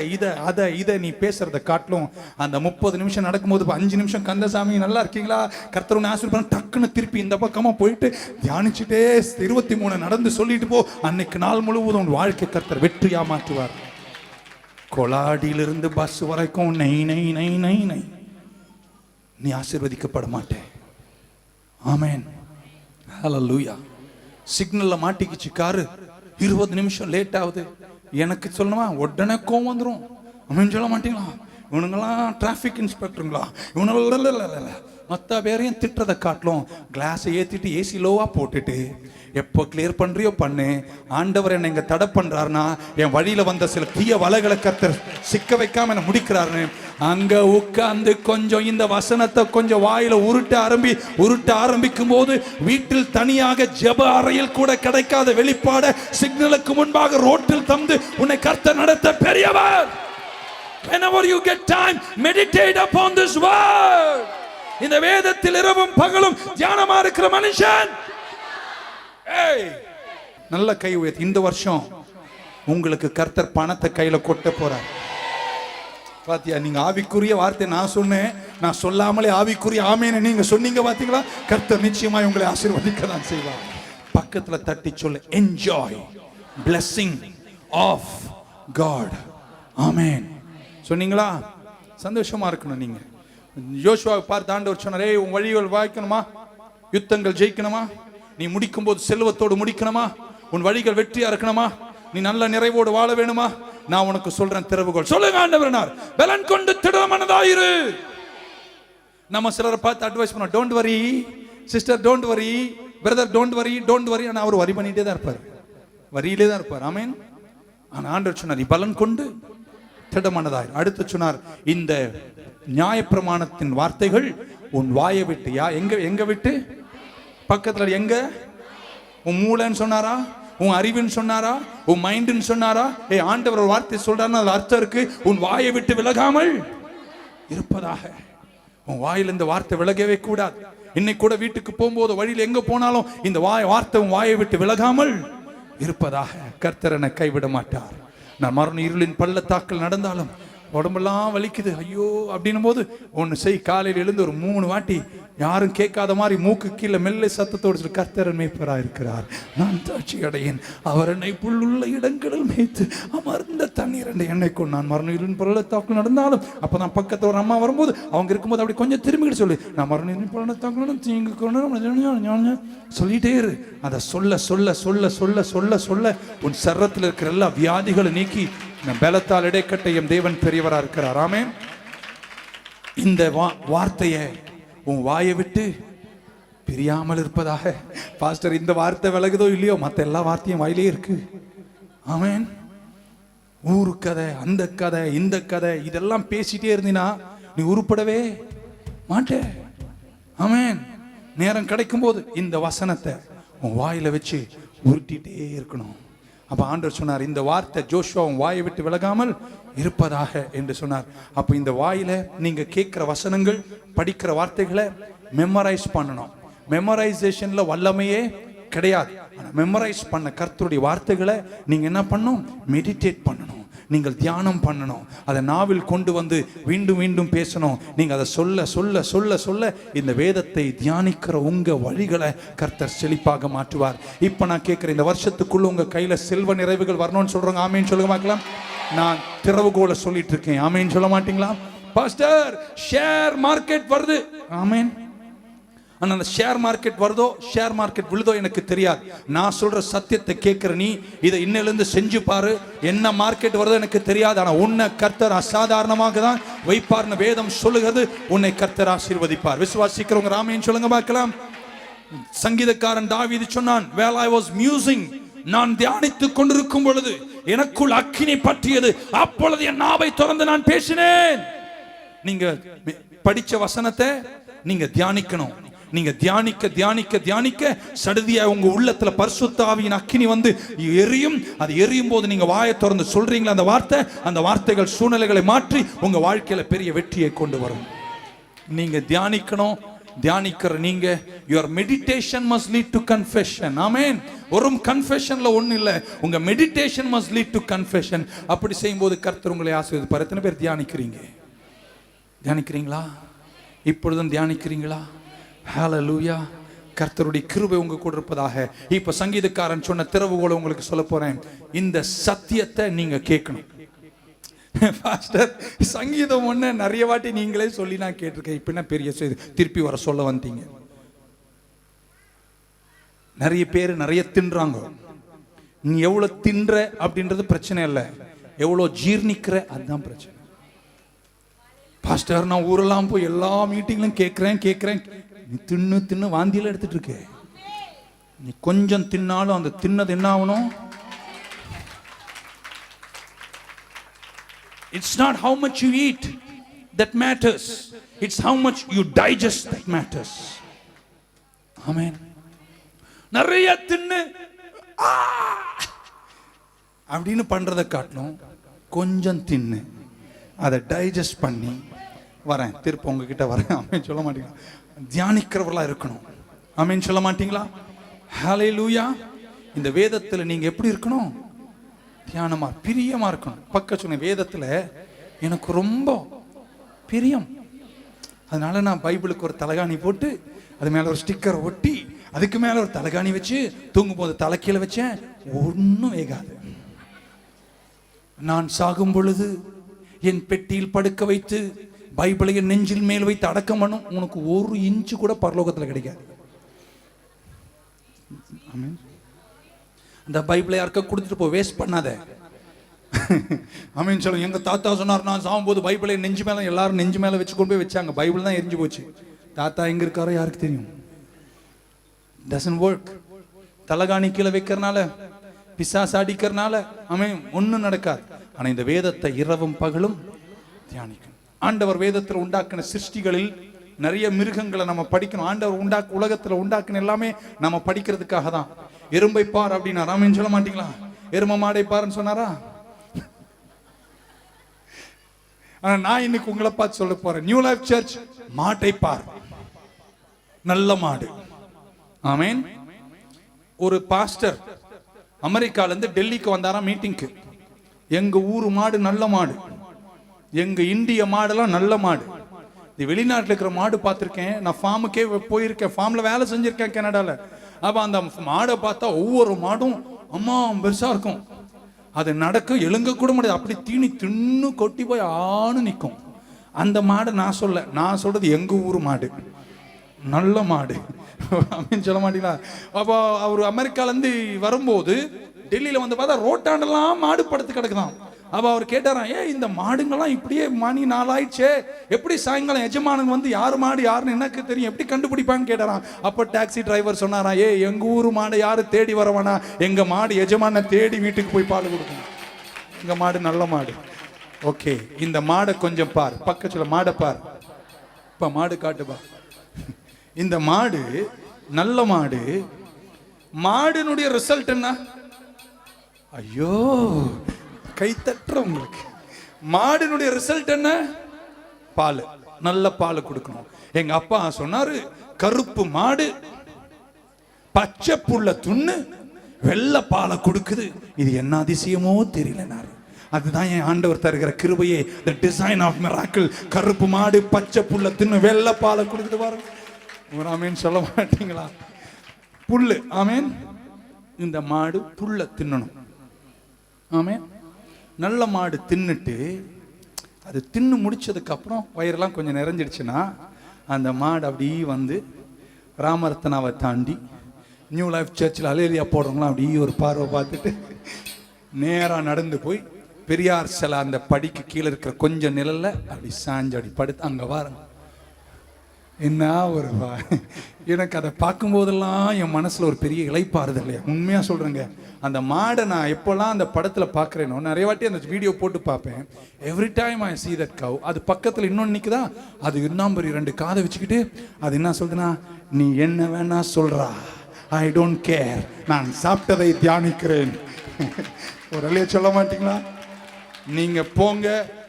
இதை நீ பேசுறத காட்டிலும் அந்த 30 நிமிஷம் நடக்கும்போது 5 நிமிஷம் கந்தசாமி நல்லா இருக்கீங்களா, கர்த்தர் உன்னை ஆசீர்வாதம், டக்குன்னு திருப்பி இந்த பக்கமா போயிட்டு தியானிச்சுட்டே 23 நடந்து சொல்லிட்டு போ. அன்னைக்கு நாள் முழுவதும் உன் வாழ்க்கை கர்த்தர் வெற்றியா மாற்றுவார். கொலாடியிலிருந்து பஸ் வரைக்கும் நை நை நை நை நை, நீ ஆசீர்வதிக்கப்பட மாட்டே. ஆமென், ஹல்லேலூயா. சிக்னல்ல மாட்டிக்கிச்சு காரு, 20 நிமிஷம் லேட் ஆகுது. எனக்கு சொல்லணுமா, உடனே கோவம் வந்துடும். அப்படின்னு சொல்ல மாட்டீங்களா, இவனுங்களாம் டிராஃபிக் இன்ஸ்பெக்டருங்களா, இவனுங்கள மற்ற பேரையும் திட்டுறதை காட்டிலும் கிளாஸை ஏற்றிட்டு ஏசி லோவாக போட்டுட்டு எப்போ கிளியர் பண்ணுறியோ பண்ணு. ஆண்டவர் என்னை இங்கே தடை பண்ணுறாருன்னா என் வழியில் வந்த சில தீய வலைகளை கர்த்தர் சிக்க வைக்காம என்னை முடிக்கிறாருன்னு அங்கே உட்காந்து கொஞ்சம் இந்த வசனத்தை கொஞ்சம் வாயில உருட்ட ஆரம்பிக்கும் போது வீட்டில் தனியாக ஜெப அறையில் கூட கிடைக்காத வெளிப்பாட சிக்னலுக்கு முன்பாக ரோட்டில் தந்து உன்னை கர்த்தர் நடத்த பெரியவர். Whenever you get time, meditate upon this word. இந்த வேதத்தில் இரவும் பகலும் தியானமா இருக்கிற மனுஷன் நல்ல கை உயர்த்தி. இந்த வருஷம் உங்களுக்கு கர்த்தர் பணத்தை கையில கொட்ட போறார். பாத்தியா, நீங்க ஆவிக்குரிய வார்த்தை நான் சொன்னேன், நான் சொல்லாமலே ஆவிக்குரிய ஆமேன்னு நீங்க சொன்னீங்க. பாத்தீங்களா, கர்த்தர் நிச்சயமாய் உங்களை ஆசீர்வதிக்க தான் செய்வார். பக்கத்துல தட்டி சொல்லு, என்ஜாய் blessing of God. ஆமென். சொன்னீங்களா? சந்தோஷமா இருக்கணும். நீங்க யோசுவாவை பார்த்து ஆண்டவர் சொன்னாரே, உன் வழிகள் வாய்க்கணுமா, யுத்தங்கள் ஜெயிக்கணுமா, நீ முடிக்கும் போது செல்வத்தோடு முடிக்கணுமா, உன் வழிகள் வெற்றியா இருக்கணுமா, நீ நல்ல நிறைவோடு வாழ வேணுமா, நான் உனக்கு சொல்றேன் திறவுகோல். சொல்லுங்க ஆண்டவரனார், பலன் கொண்டு திடமனதாயிரு. நம்ம சிலரை பார்த்து அட்வைஸ் பண்ணோம், don't worry sister, don't worry brother, don't worry. ஆனா அவர் வரி பண்ணிட்டே தான் இருப்பார், வரியிலே தான் இருப்பார். ஆமென். ஆனா ஆண்டவர் சொன்னார், பலன் கொண்டு திடமனதாயிரு. அடுத்து சொன்னார், இந்த நியாயப்பிரமாணத்தின் வார்த்தைகள் உன் வாயை விட்டு, எங்க விட்டு, பக்கத்துல எங்க, உன் மூளைன்னு சொன்னாரா, உன் அறிவுன்னு சொன்னாரா, உன் மைண்டுன்னு சொன்னாரா? ஆண்டவர் ஒரு வார்த்தை சொல்றாருன்னு அதுல அர்த்தம் இருக்கு. உன் வாயை விட்டு விலகாமல் இருப்பதாக. உன் வாயில் இந்த வார்த்தை விலகவே கூடாது. இன்னைக்கு கூட வீட்டுக்கு போகும்போது வழியில் எங்க போனாலும் இந்த வார்த்தை உன் வாயை விட்டு விலகாமல் இருப்பதாக. கர்த்தர் என்னை கைவிட மாட்டார். நான் மரண இருளின் பள்ளத்தாக்கள் நடந்தாலும் உடம்பெல்லாம் வலிக்குது ஐயோ அப்படின்னும் போது ஒன்று செய், காலையில் எழுந்து ஒரு 3 வாட்டி யாரும் கேட்காத மாதிரி மூக்கு கீழே மெல்ல சத்தத்தோடு சொல்லி, கர்த்தர் மேய்ப்பராக இருக்கிறார், நான் தாட்சி அடையேன், அவர் என்னை புல்லுள்ள இடங்களில் மேய்த்து அமர்ந்த தண்ணீர் என்னை கொண்டு நான் மரண பள்ளத்தாக்குள் நடந்தாலும். அப்போ நான் பக்கத்தில் ஒரு அம்மா வரும்போது அவங்க இருக்கும்போது அப்படி கொஞ்சம் திரும்பிக்கிட்டு சொல்லு, நான் மரண பள்ளத்தாக்குள் தீங்கு கொண்டு சொல்லிட்டே இரு. அதை சொல்ல சொல்ல சொல்ல சொல்ல சொல்ல சொல்ல உன் சரத்தில் இருக்கிற எல்லா வியாதிகளை நீக்கி பலத்தால் இடைக்கட்டையும் தேவன் பெரியவரா இருக்கிறார். ஆமென். இந்த வார்த்தையை உன் வாயை விட்டு பிரியாமல் இருப்பதாக. பாஸ்டர், இந்த வார்த்தை விலகுதோ இல்லையோ, மற்ற எல்லா வார்த்தையும் வாயிலே இருக்கு. ஆமென். ஊரு கதை, அந்த கதை, இந்த கதை, இதெல்லாம் பேசிட்டே இருந்தீனா நீ உருப்படவே மாட்டே. ஆமென். நேரம் கிடைக்கும் போது இந்த வசனத்தை உன் வாயில வச்சு உருட்டிட்டே இருக்கணும். அப்ப ஆண்டவர் சொன்னார், இந்த வார்த்தை ஜோஷுவா உன் வாயை விட்டு விலகாமல் இருப்பதாக என்று சொன்னார். அப்ப இந்த வாயில நீங்க கேட்கிற வசனங்கள், படிக்கிற வார்த்தைகளை மெமரைஸ் பண்ணணும். மெமரைசேஷன்ல வல்லமையே கிடையாது. மெமரைஸ் பண்ண கர்த்தருடைய வார்த்தைகளை நீங்க என்ன பண்ணணும், மெடிடேட் பண்ணணும், நீங்கள் தியானம் பண்ணணும், அதை நாவில் கொண்டு வந்து மீண்டும் மீண்டும் பேசணும். நீங்க அதை சொல்ல சொல்ல சொல்ல சொல்ல இந்த வேதத்தை தியானிக்கிற உங்க வழிகளை கர்த்தர் செழிப்பாக மாற்றுவார். இப்ப நான் கேட்கிறேன், இந்த வருஷத்துக்குள்ள உங்க கையில செல்வ நிறைவுகள் வரணும்னு சொல்றாங்க. ஆமேன்னு சொல்லுங்க பார்க்கலாம். நான் திறவுகோலை சொல்லிட்டு இருக்கேன். ஆமேன்னு சொல்ல மாட்டீங்களா? பாஸ்டர், ஷேர் மார்க்கெட் வருது. ஆமேன். ஆனால் அந்த ஷேர் மார்க்கெட் வருதோ ஷேர் மார்க்கெட் விழுதோ எனக்கு தெரியாது. நான் சொல்ற சத்தியத்தை கேட்கிற நீ இதை இன்னிலிருந்து செஞ்சு பாரு. என்ன மார்க்கெட் வருதோ எனக்கு தெரியாது, ஆனால் உன்னை கர்த்தர் அசாதாரணமாக தான் வைப்பார்னு வேதம் சொல்லுகிறது. உன்னை கர்த்தர் ஆசீர்வதிப்பார். விசுவாசிக்கிறவங்க ஆமென் சொல்லுங்க பார்க்கலாம். சங்கீதக்காரன் தாவீது சொன்னான், while I was musing, நான் தியானித்துக் கொண்டிருக்கும் பொழுது எனக்குள் அக்கினி பற்றியது, அப்பொழுது என் நாவை திறந்து நான் பேசினேன். நீங்க படிச்ச வசனத்தை நீங்க தியானிக்கணும். நீங்க தியானிக்க தியானிக்க தியானிக்க சடுதியா உங்க உள்ளத்துல பரிசுத்த ஆவியின் அக்கினி வந்து எரியும். அது எரியும் போது நீங்க வாயை திறந்து சொல்றீங்களா அந்த வார்த்தைகள் சூழ்நிலைகளை மாற்றி உங்க வாழ்க்கையில பெரிய வெற்றியை கொண்டு வரும். நீங்க தியானிக்கணும். தியானிக்கிற நீங்க your meditation must lead to confession. ஆமென். ஒரு கன்ஃபெஷன்ல ஒண்ணு இல்ல, உங்க meditation must lead to confession. அப்படி செய்யும்போது கர்த்தர் உங்களை ஆசீர்வதிப்பார். எத்தனை பேர் தியானிக்கிறீங்களா? இப்பொழுதும் தியானிக்கிறீங்களா? ஹalleluya. கர்த்தருடைய கிருபை உங்க கூட இருப்பதாக. இப்ப சங்கீதக்காரன் சொன்ன திறவுகோலை உங்களுக்கு சொல்ல போறேன். இந்த சத்தியத்தை நீங்க கேட்கணும். பாஸ்டர், சங்கீதம் ஒண்ணு நிறைய வாட்டி நீங்களே சொல்லி நான் கேட்டிருக்கேன், இப்ப என்ன பெரிய திருப்பி வர சொல்ல வந்தீங்க? நிறைய பேர் நிறைய தின்றாங்க. நீ எவ்வளவு தின்ற அப்படின்றது பிரச்சனை இல்லை, எவ்வளவு ஜீர்ணிக்கிற அதுதான் பிரச்சனை. பாஸ்டர், நான் ஊரெல்லாம் போய் எல்லா மீட்டிங்லும் கேட்கிறேன், நீ தின்னு வாந்தியில எடுத்துட்டு இருக்க. நீ கொஞ்சம் தின்னாலும் அந்த தின்னது என்ன ஆகணும்? It's not how much you eat that matters, it's how much you digest that matters. Amen. நிறைய தின்னு அப்படின்னு பண்றதை காட்டணும், கொஞ்சம் தின்னு அதை டைஜஸ்ட் பண்ணி வரேன், திருப்ப உங்ககிட்ட வரேன். ஆமென் சொல்ல மாட்டீங்களா? தியானிக்கிறவர்களா இருக்கணும். ஆமென் சொல்ல மாட்டீங்களா? ஹல்லேலூயா. இந்த வேதத்தில் நீங்க எப்படி இருக்கணும்? தியானமா பிரியமா இருக்கணும். பக்க சொன்ன வேதத்துல எனக்கு ரொம்ப பிரியம், அதனால நான் பைபிளுக்கு ஒரு தலகாணி போட்டு அது மேல ஒரு ஸ்டிக்கர் ஒட்டி அதுக்கு மேல ஒரு தலகாணி வச்சு தூங்கும் போது தலைக்கீழ வச்சேன், ஒன்னும் வேகாது. நான் சாகும் பொழுது என் பெட்டியில் படுக்க வைத்து பைபிளை என் நெஞ்சில் மேல் வைத்து அடக்கம் பண்ணும், உனக்கு ஒரு இன்ச்சு கூட பரலோகத்தில் கிடைக்காது. அந்த பைபிளை யாருக்க கொடுத்துட்டு போ, வேஸ்ட் பண்ணாத. ஆமென் சொல்லுங்க. எங்க தாத்தா சொன்னார், நான் சாகும்போது பைபிளை நெஞ்சு மேல எல்லாரும் நெஞ்சு மேல வச்சு கொண்டு போய் வச்சாங்க, பைபிள் தான் எரிஞ்சு போச்சு. தாத்தா எங்க இருக்காரோ யாருக்கு தெரியும்? doesn't work. தலகாணி கீழே வைக்கிறனால, பிசாசு அடிக்கிறனால ஆமென் ஒன்னும் நடக்காது. ஆனா இந்த வேதத்தை இரவும் பகலும் தியானிக்கணும். ஆண்டவர் வேதத்தில் உண்டாக்கின சிருஷ்டிகளில் நிறைய மிருகங்களை நம்ம படிக்கணும். ஆண்டவர் உலகத்துல உண்டாக்குன எல்லாமே நம்ம படிக்கிறதுக்காக தான். எறும்பை பார் அப்படின்னா ராமன் சொல்ல மாட்டீங்களா? எரும மாடை பாருன்னு சொன்னாரா? ஆனா நான் இன்னைக்கு உங்களை பார்த்து சொல்ல போறேன், நியூ லைஃப் சர்ச், மாட்டை பார், நல்ல மாடு. ஆமென். ஒரு பாஸ்டர் அமெரிக்கால இருந்து டெல்லிக்கு வந்தாராம் மீட்டிங்க்கு. எங்க ஊரு மாடு நல்ல மாடு, எங்க இந்திய மாடெல்லாம் நல்ல மாடு. வெளிநாட்டில் இருக்கிற மாடு பார்த்துருக்கேன், நான் ஃபார்முக்கே போயிருக்கேன், ஃபார்ம்ல வேலை செஞ்சிருக்கேன் கனடால. அப்ப அந்த மாடை பார்த்தா ஒவ்வொரு மாடும் அம்மா பெருசா இருக்கும், அது நடக்க எழுங்க கூட முடியாது, அப்படி தீனி தின்னு கொட்டி போய் ஆணு நிற்கும். அந்த மாடை நான் சொல்றது எங்க ஊர் மாடு, நல்ல மாடு. அப்படின்னு சொல்ல மாட்டீங்களா? அப்போ அவர் அமெரிக்கால இருந்து வரும்போது டெல்லியில வந்து பார்த்தா ரோட்டாண்டெல்லாம் மாடு படுத்து கிடக்குதான். அப்ப அவர் கேட்டாராம், இந்த மாடுங்கெல்லாம் இப்படியே மணி 4 ஆயிடுச்சே, எப்படி சாயங்காலம் எஜமானன் வந்து யாரு மாடு யாருன்னு எனக்கு தெரியும், எப்படி கண்டுபிடிப்பான்னு கேட்டாராம். அப்ப டாக்ஸி டிரைவர் சொன்னாராம், எங்க ஊரு மாடை யாரு தேடி வரவானா, எங்க மாடு எஜமான தேடி வீட்டுக்கு போய் பால் கொடுக்கணும், எங்க மாடு நல்ல மாடு. ஓகே, இந்த மாடை கொஞ்சம் பார், பக்கத்துல மாடை பார், இப்ப மாடு காட்டுப்பா. இந்த மாடு நல்ல மாடு. மாடினுடைய ரிசல்ட் என்ன? ஐயோ, கை தட்டுற உங்களுக்கு. மாடினுடைய ரிசல்ட் என்ன? பால், நல்ல பால் கொடுக்கணும். எங்க அப்பா சொன்னாரு, கருப்பு மாடு பச்சை புல்ல துண்ணு வெள்ளை பாலை கொடுக்குது, இது என்ன அதிசயமோ தெரியலனாரு. அதுதான் என் ஆண்டவர் தருகிற கிருபையே, the design of miracle. கருப்பு மாடு பச்சை புல்ல தின்னு வெள்ளை பாலை கொடுக்குது பாருங்க. ஆமேன் சொல்ல மாட்டீங்களா? புல்லு. ஆமேன். இந்த மாடு புல்ல தின்னணும். ஆமேன். நல்ல மாடு தின்னுட்டு அது தின்னு முடிச்சதுக்கு அப்புறம் வயிறெல்லாம் கொஞ்சம் நிறைஞ்சிடுச்சுன்னா அந்த மாடு அப்படி வந்து ராமரத்னாவை தாண்டி நியூ லைஃப் சர்ச்சில் அலேலியா போடுறவங்களாம் அப்படி ஒரு பார்வை பார்த்துட்டு நேராக நடந்து போய் பெரியார் சில அந்த படிக்கு கீழே இருக்கிற கொஞ்சம் நிழல்ல அப்படி சாஞ்சு அப்படி படுத்து அங்கே வாருங்க. என்ன ஒரு எனக்கு அதை பார்க்கும் போதெல்லாம் என் மனசுல ஒரு பெரிய இளைப்பாறுது இல்லையா? உண்மையா சொல்றேங்க. அந்த மாடை நான் எப்போல்லாம் அந்த படத்துல பாக்குறேனோ, நிறைய வாட்டி அந்த வீடியோ போட்டு பார்ப்பேன். Every time I see that cow. அது பக்கத்துல இன்னொன்னு நிக்குதா, அது இன்னும் 2 காதை வச்சுக்கிட்டு அது என்ன சொல்றதுன்னா, நீ என்ன வேணா சொல்றா, ஐ டோன்ட் கேர், நான் சாப்பிட்டதை தியானிக்கிறேன். ஒரு அலைய சொல்ல மாட்டீங்களா? நீங்க போங்க,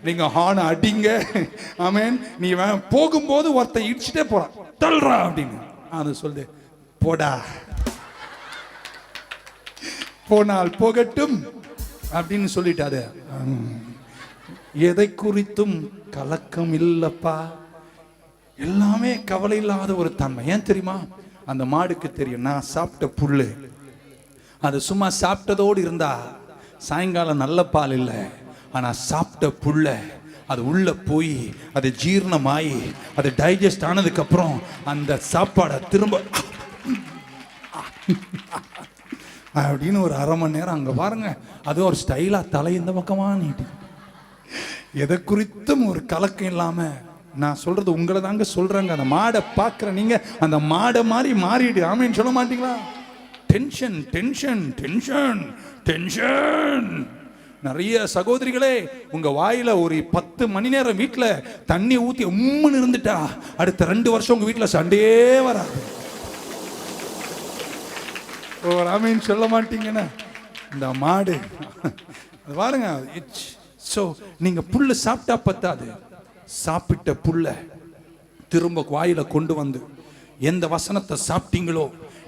நீங்க ஹார்ன் அடிங்க. ஆமென். நீ போகும்போது ஒருத்தன் இடிச்சுட்டே போறான், தள்ளுறா அப்படின்னு. அது சொல்லு, போடா, போனால் போகட்டும் அப்படின்னு சொல்லிட்டாரு. எதை குறித்தும் கலக்கம் இல்லப்பா, எல்லாமே கவலை இல்லாத ஒரு தன்மை. ஏன் தெரியுமா? அந்த மாடுக்கு தெரியும், நான் சாப்பிட்ட புல்லு அது சும்மா சாப்பிட்டதோடு இருந்தா சாயங்காலம் நல்ல பால் இல்லை, ஆனா சாப்பிட்ட புல்ல அது உள்ள போய் அது ஜீரணமாயி அது டைஜஸ்ட் ஆனதுக்கு அப்புறம் அந்த சாப்பாடை திரும்ப அப்படின்னு ஒரு அரை மணி நேரம் அங்க பாருங்க, அது ஒரு ஸ்டைலா தலை இந்த பக்கமா நீட்டி, எதை குறித்தும் ஒரு கலக்கம் இல்லாம. நான் சொல்றது உங்களை தாங்க சொல்றேங்க. அந்த மாடை பார்க்குற நீங்க அந்த மாடை மாதிரி மாறிடு. ஆமேன்னு சொல்ல மாட்டீங்களா? Tension tension tension tension. நிறைய சகோதரிகளே, உங்க வாயில ஒரு 10 மணி நேரம் வீட்டுல தண்ணி ஊத்தி உம்முன்னு இருந்துட்டா அடுத்த 2 வருஷம் உங்க வீட்டுல சண்டையே வராது. ஆமேன்னு சொல்ல மாட்டீங்கன்னா இந்த மாடு பாருங்க. சோ நீங்க புல்லு சாப்பிட்டா பத்தாது, சாப்பிட்ட புல்ல திரும்ப வாயில கொண்டு வந்து எந்த வசனத்தை சாப்பிட்டீங்களோ,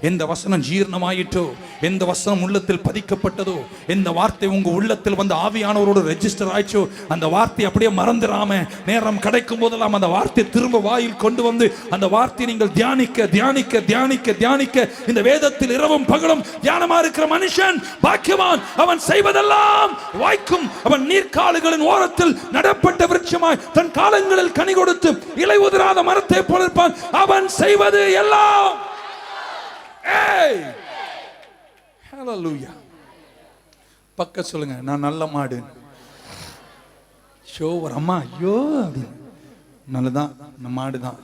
எந்த வசனம் ஜீரணமாயிட்டோ, எந்த வசனம் உள்ளத்தில் பதிக்கப்பட்டதோ, எந்த வார்த்தை உங்க உள்ளத்தில் வந்து ஆவியானவரோடு ரெஜிஸ்டர் ஆயிச்சோ, அந்த வார்த்தை அப்படியே மறந்துடாம நேரம் கிடைக்கும் போதெல்லாம் அந்த வார்த்தையை திரும்ப வாயில் கொண்டு வந்து அந்த வார்த்தையை நீங்கள் தியானிக்க தியானிக்க தியானிக்க தியானிக்க, இந்த வேதத்தில் இரவும் பகலும் தியானமா இருக்கிற மனுஷன் பாக்கியவான். அவன் செய்வதெல்லாம் வாய்க்கும். அவன் நீர்க்காலுகளின் ஓரத்தில் நடப்பட்ட விருட்சமாய் தன் காலங்களில் கனி கொடுத்து இலை உதிராத மரத்தை போல இருப்பான். அவன் செய்வது எல்லாம். ஹalleluya. பக்க சொல்லுங்க, நான் நல்ல மாடு. ஷோவர் அம்மா, ஐயோ நல்லதான், இந்த மாடு தான்.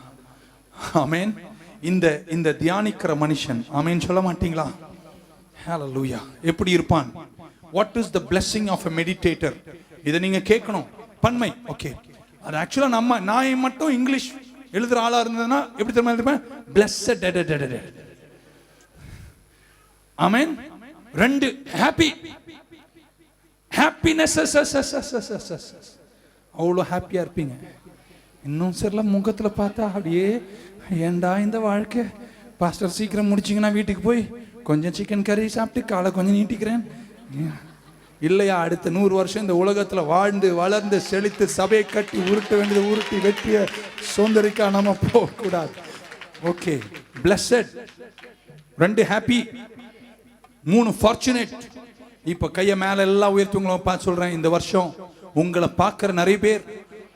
ஆமென். இந்த தியானிக்கிற மனுஷன் ஆமென் சொல்ல மாட்டீங்களா? ஹalleluya. எப்படி இருப்பான்? What is the blessing of a meditator? இதை நீங்க கேட்கணும். பன்மை, ஓகே. அது ஆக்சுவலா நான் மட்டும் இங்கிலீஷ் எழுதுற ஆளா இருந்ததுன்னா எப்படி தெரியுமா எழுதிருப்பேன்? blessed. ஆமென். 2 ஹாப்பி, ஹாப்பினஸ். அவ்வளோ ஹாப்பியா இருப்பீங்க. இன்னும் சில முகத்துல பார்த்தா அப்படியே, ஏண்டா இந்த வாழ்க்கை, பாஸ்டர் சீக்கிரம் முடிச்சிங்கன்னா வீட்டுக்கு போய் கொஞ்சம் சிக்கன் கறி சாப்பிட்டு காலை கொஞ்சம் நீட்டிக்கிறேன். இல்லையா, அடுத்த 100 வருஷம் இந்த உலகத்துல வாழ்ந்து வளர்ந்து செழித்து சபையை கட்டி உருட்ட வேண்டியது உருட்டி வெற்றிய சோந்தரிக்கா நம்ம போகக்கூடாது. Okay, blessed. 2 happy, 3 fortunate. இப்ப கையை மேல எல்லாம் உயர்த்துவங்களும் பார்த்து சொல்றேன், இந்த வருஷம் உங்களை பார்க்கிற நிறைய பேர்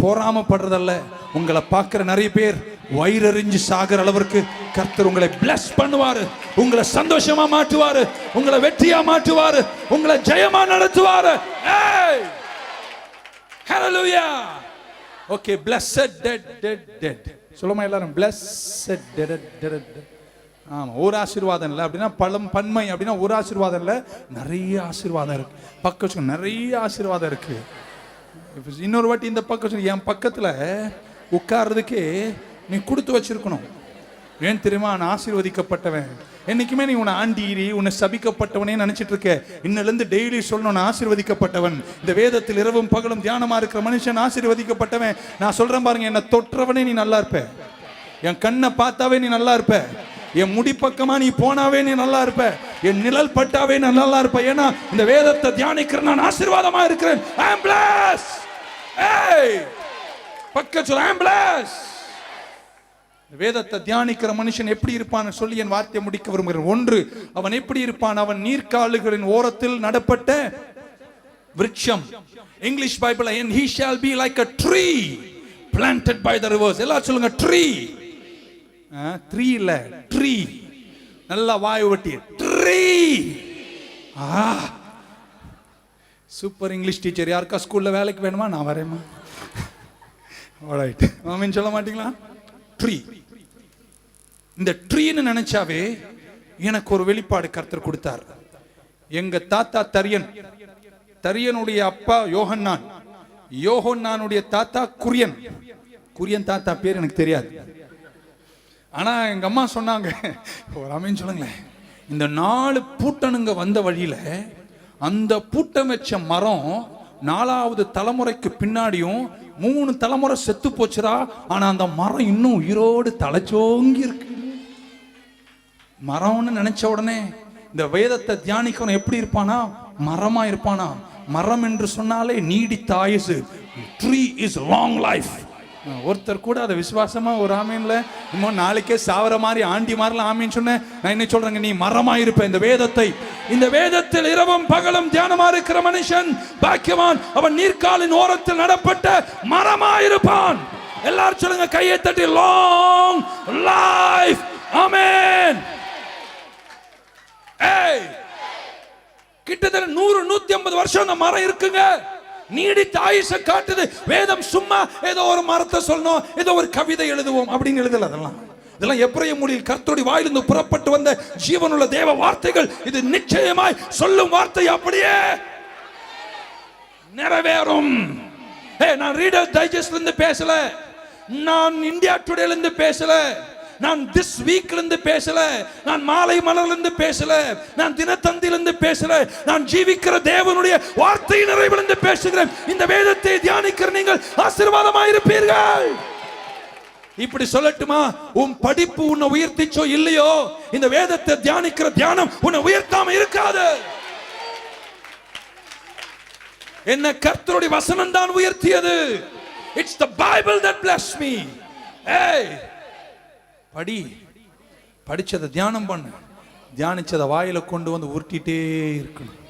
பொறாமப்படுறதல்ல, உங்களை பார்க்கிற நிறைய பேர் வயிறறிஞ்சு சாகிற அளவிற்கு கர்த்தர் உங்களை பிளஸ் பண்ணுவாரு, உங்களை சந்தோஷமா மாற்றுவாரு, உங்களை வெற்றியா மாற்றுவாரு, உங்களை ஜெயமா நடத்துவாரு. ஹalleluya. Okay, blessed dead. சொல்லுமா எல்லாரும், blessed dead. ஆமா, ஒரு ஆசீர்வாதம் இல்லை அப்படின்னா பன்மை அப்படின்னா ஒரு ஆசீர்வாதம் இல்லை, நிறைய ஆசீர்வாதம் இருக்கு. பக்கம் நிறைய ஆசீர்வாதம் இருக்கு. இன்னொரு வாட்டி இந்த பக்கம் என் பக்கத்துல உட்கார்றதுக்கே நீ கொடுத்து வச்சிருக்கணும். ஏன் தெரியுமா? நான் ஆசீர்வதிக்கப்பட்டவன். என்னைக்குமே நீ உன்னை ஆண்டீரி, உன்னை சபிக்கப்பட்டவனே நினைச்சிட்டு இருக்க. இன்னிலிருந்து டெய்லி சொல்லணும், நான் ஆசீர்வதிக்கப்பட்டவன். இந்த வேதத்தில் இரவும் பகலும் தியானமா இருக்கிற மனுஷன் ஆசீர்வதிக்கப்பட்டவன். நான் சொல்றேன் பாருங்க, என்னை தொற்றவனே நீ நல்லா இருப்ப, என் கண்ணை பார்த்தாவே நீ நல்லா இருப்ப, என் முடி பக்கமா நீ போனாவே நீ நல்லா இருப்ப, என் நிழல் பட்டாவே நான் நல்லா இருப்ப. ஏன்னா இந்த வேதத்தை தியானிக்கிற நான் ஆசீர்வாதமா இருக்கிறேன். I am blessed. பக்கத்துல I am blessed. வேதத்தை தியானிக்கிற மனுஷன் எப்படி இருப்பான் சொல்லி என் வார்த்தையை முடிக்க விரும்புகிறேன். 1, அவன் எப்படி இருப்பான்? அவன் நீர்க்காலுகளின் ஓரத்தில் நடப்பட்ட விருட்சம். English Bible, and he shall be like a tree planted by the rivers. எல்லாரும் சொல்லுங்க, tree. 3 இல்ல, tree. நல்லா வாய் ஒட்டி tree. Super English teacher. யாருக்கா ஸ்கூல்ல வேலைக்கு வேணுமா? நான் வரேம்மா. ஆல்ரைட். ஆமென் சொல்ல மாட்டீங்களா? ட்ரீ. இந்த ட்ரீன்னு நினைச்சாவே எனக்கு ஒரு வெளிப்பாடு கர்த்தர் கொடுத்தார். எங்க தாத்தா தரியனுடைய அப்பா யோகன்னான், யோகன்னானுடைய தாத்தா குரியன் தாத்தா பேர் எனக்கு தெரியாது. ஆனா எங்க அம்மா சொன்னாங்க, ஆமென் சொல்லுங்களேன், இந்த 4 பூட்டனுங்க வந்த வழியில அந்த பூட்டம் வச்ச மரம் 4வது தலைமுறைக்கு பின்னாடியும் 3 தலைமுறை செத்து போச்சுரா, ஆனா அந்த மரம் இன்னும் உயிரோடு தலைச்சோங்கி இருக்கு. மரம்னு நினைச்ச உடனே இந்த வேதத்தை தியானிக்கணும். எப்படி இருப்பானா? மரமா இருப்பானா? மரம் என்று சொன்னாலே நீடித்த ஆயுசு. Tree is long life. ஒருத்தர் கூட அதை விசுவாசமா ஒரு ஆமீன்ல இன்னும் நாளைக்கே சாவர மாதிரி ஆண்டி மாதிரிலாம் ஆமீன் சொன்னேன். நான் என்ன சொல்றேங்க, நீ மரமா இருப்ப. இந்த வேதத்தில் இரவும் பகலும் தியானமா இருக்கிற மனுஷன் பாக்கியவான். அவன் நீர்க்காலின் ஓரத்தில் நடப்பட்ட மரமா இருப்பான். எல்லாரும் சொல்லுங்க, கையை தட்டி, லாங் லைஃப். ஆமென். கிட்டத்தட்ட 100-150 வருஷம் அந்த மரம் இருக்குங்க. நீடித்த ஆயுசை காட்டுது வேதம். சும்மா ஏதோ ஒரு மரத்தை சொல்லணும், ஏதோ ஒரு கவிதை எழுதுவோம் அப்படின்னு எழுதல. இதெல்லாம் எபிரேய மொழியில் கர்த்தருடைய வாயிலிருந்து புறப்பட்டு வந்த ஜீவனுள்ள தேவ வார்த்தைகள். இது நிச்சயமாய் சொல்லும் வார்த்தை அப்படியே நிறைவேறும். நான் ரீடர்ஸ் டைஜஸ்ட்ல இருந்து பேசல, நான் இந்தியா டுடேல இருந்து பேசல, நான் திஸ் வீக்ல இருந்து பேசல, நான் மாலை மலர்ல இருந்து பேசல, நான் தினத்தந்தில இருந்து பேசல, நான் ஜீவிக்கிற தேவனுடைய வார்த்தை நிறைவில் இருந்து பேசுகிறேன். இந்த வேதத்தை தியானிக்கிற நீங்கள் ஆசீர்வாதமாய் இருப்பீர்கள். இப்படி சொல்லட்டுமா? உன் படிப்பு உன்னை உயர்த்திச்சோ இல்லையோ, இந்த வேதத்தை தியானிக்கிற தியானம் உன்னை உயர்த்தாம இருக்காது. என்ன கர்த்தருடைய வசனம் தான் உயர்த்தியது. It's the Bible that blessed me. படிச்சதை தியானம் பண்ணு. தியானிச்சதை வாயில கொண்டு வந்து உருட்டிட்டே இருக்கணும்.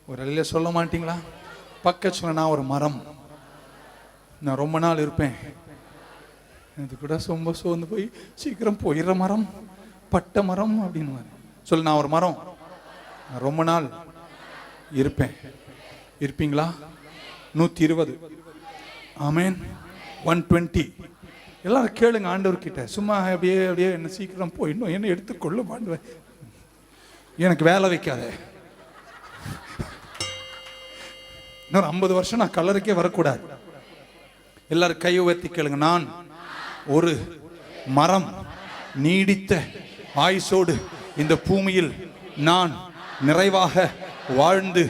ஒரு அலையில சொல்ல மாட்டீங்களா? பக்கத்துல நான் ஒரு மரம், நான் ரொம்ப நாள் இருப்பேன். இது கூட ரொம்ப சோர்ந்து போய் சீக்கிரம் போயிடுற மரம், பட்ட மரம் அப்படின்னு சொல்லு. நான் ஒரு மரம், நான் ரொம்ப நாள் இருப்பேன். இருப்பீங்களா? 120. ஆமென். 120. எல்லாரும் கேளுங்க ஆண்டவர் கிட்ட. சும்மா அப்படியே என்ன சீக்கிரம் போயிடணும், என்ன எடுத்துக்கொள்ள மாட்டேன், எனக்கு வேலை வைக்காத. இன்னொரு 50 வருஷம் நான் கலருக்கே வரக்கூடாது. எல்லாரும் கை உயர்த்தி கேளுங்க. நான் ஒரு மரம், நீடித்த ஆயுசோடு இந்த பூமியில் நான் நிறைவாக வாழ்ந்து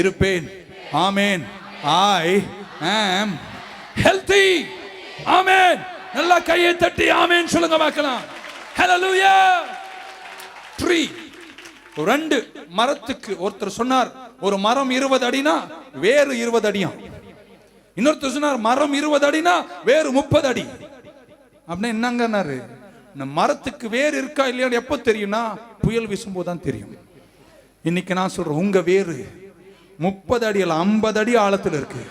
இருப்பேன். ஆமென். I am healthy. ஆமென். நல்லா கையை தட்டி ஆமென் சொல்லுங்க பார்க்கலாம். ஹalleluya. ட்ரீ. 2 மரத்துக்கு ஒருத்தர் சொன்னார், ஒரு மரம் 20 அடினா வேறு 20 அடியா. இன்னொருத்தர் சொன்னார், மரம் 20 அடினா வேறு 30 அடி. அப்படின்னா என்னங்கன்னாரு, இந்த மரத்துக்கு வேறு இருக்கா இல்லையா எப்போ தெரியும்னா, புயல் வீசும்போது தான் தெரியும். இன்னைக்கு நான் சொல்றேன், உங்க வேறு 30 அடி அல்ல 50 அடி ஆழத்தில் இருக்கு.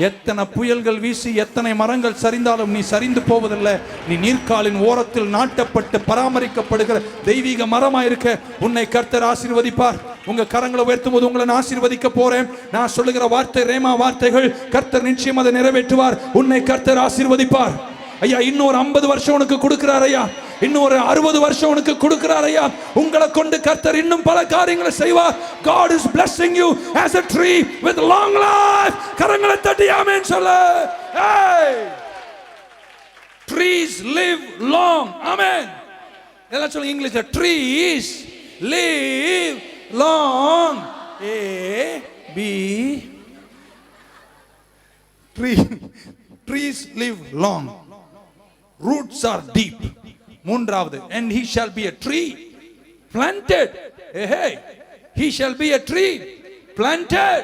எத்தனை புயல்கள் வீசி எத்தனை மரங்கள் சரிந்தாலும் நீ சரிந்து போவதில்லை. நீ நீர்க்காலின் ஓரத்தில் நாட்டப்பட்டு பராமரிக்கப்படுகிற தெய்வீக மரமா இருக்க உன்னை கர்த்தர் ஆசீர்வதிப்பார். உங்க கரங்களை உயர்த்தும் போது உங்களை நான் ஆசீர்வதிக்க போறேன். நான் சொல்லுகிற வார்த்தை ரேமா வார்த்தைகள். கர்த்தர் நிச்சயம் அதை நிறைவேற்றுவார். உன்னை கர்த்தர் ஆசீர்வதிப்பார். ஐயா, இன்னொரு 50 வருஷம் உனக்கு கொடுக்கிறார் ஐயா, இன்னொரு 60 வருஷம் உனக்கு கொடுக்கிறார் ஐயா. உங்களை கொண்டு கர்த்தர் இன்னும் பல காரியங்களை செய்வார். God is blessing you as a tree with long life. கரங்களை தட்டி ஆமென் சொல்ல. Hey, trees live long. Amen. எல்லாம் சொல்லுங்க இங்கிலீஷ்ல. Trees live long. A B trees live long. Roots are deep. 3வது, and he shall be a tree planted. Hey, he shall be a tree planted.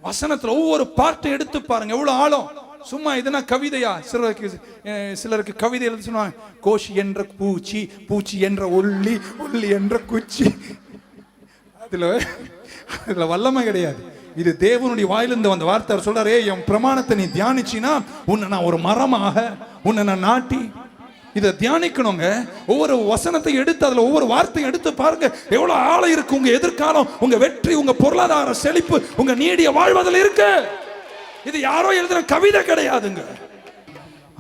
வசனத்துல ஒவ்வொரு part எடுத்து பாருங்க, எவ்வளவு ஆழம். சும்மா இதுனா கவிதையா? சிலருக்கு கவிதை எழுத சொன்னாங்க. கோஷி என்ற பூச்சி, பூச்சி என்ற ஒல்லி, ஒல்லி என்ற குச்சி. அதுல வல்லமை கிடையாது. இது தேவனுடைய வாயிலிருந்து வந்த வார்த்தை. அவர் சொல்றாரு, என் பிரமாணத்தை நீ தியானிச்சினா உன்னை நான் ஒரு மரமாக உன்னை நான் நாட்டி. இதை தியானிக்கணுங்க. ஒவ்வொரு வசனத்தை எடுத்து அதுல ஒவ்வொரு வார்த்தையும் எடுத்து பாருங்க, எவ்வளவு ஆழம் இருக்கு. உங்க எதிர்காலம், உங்க வெற்றி, உங்க பொருளாதார செழிப்பு, உங்க நீடிய வாழ்வதில் இருக்கு. இது யாரோ எழுதுற கவிதை கிடையாதுங்க.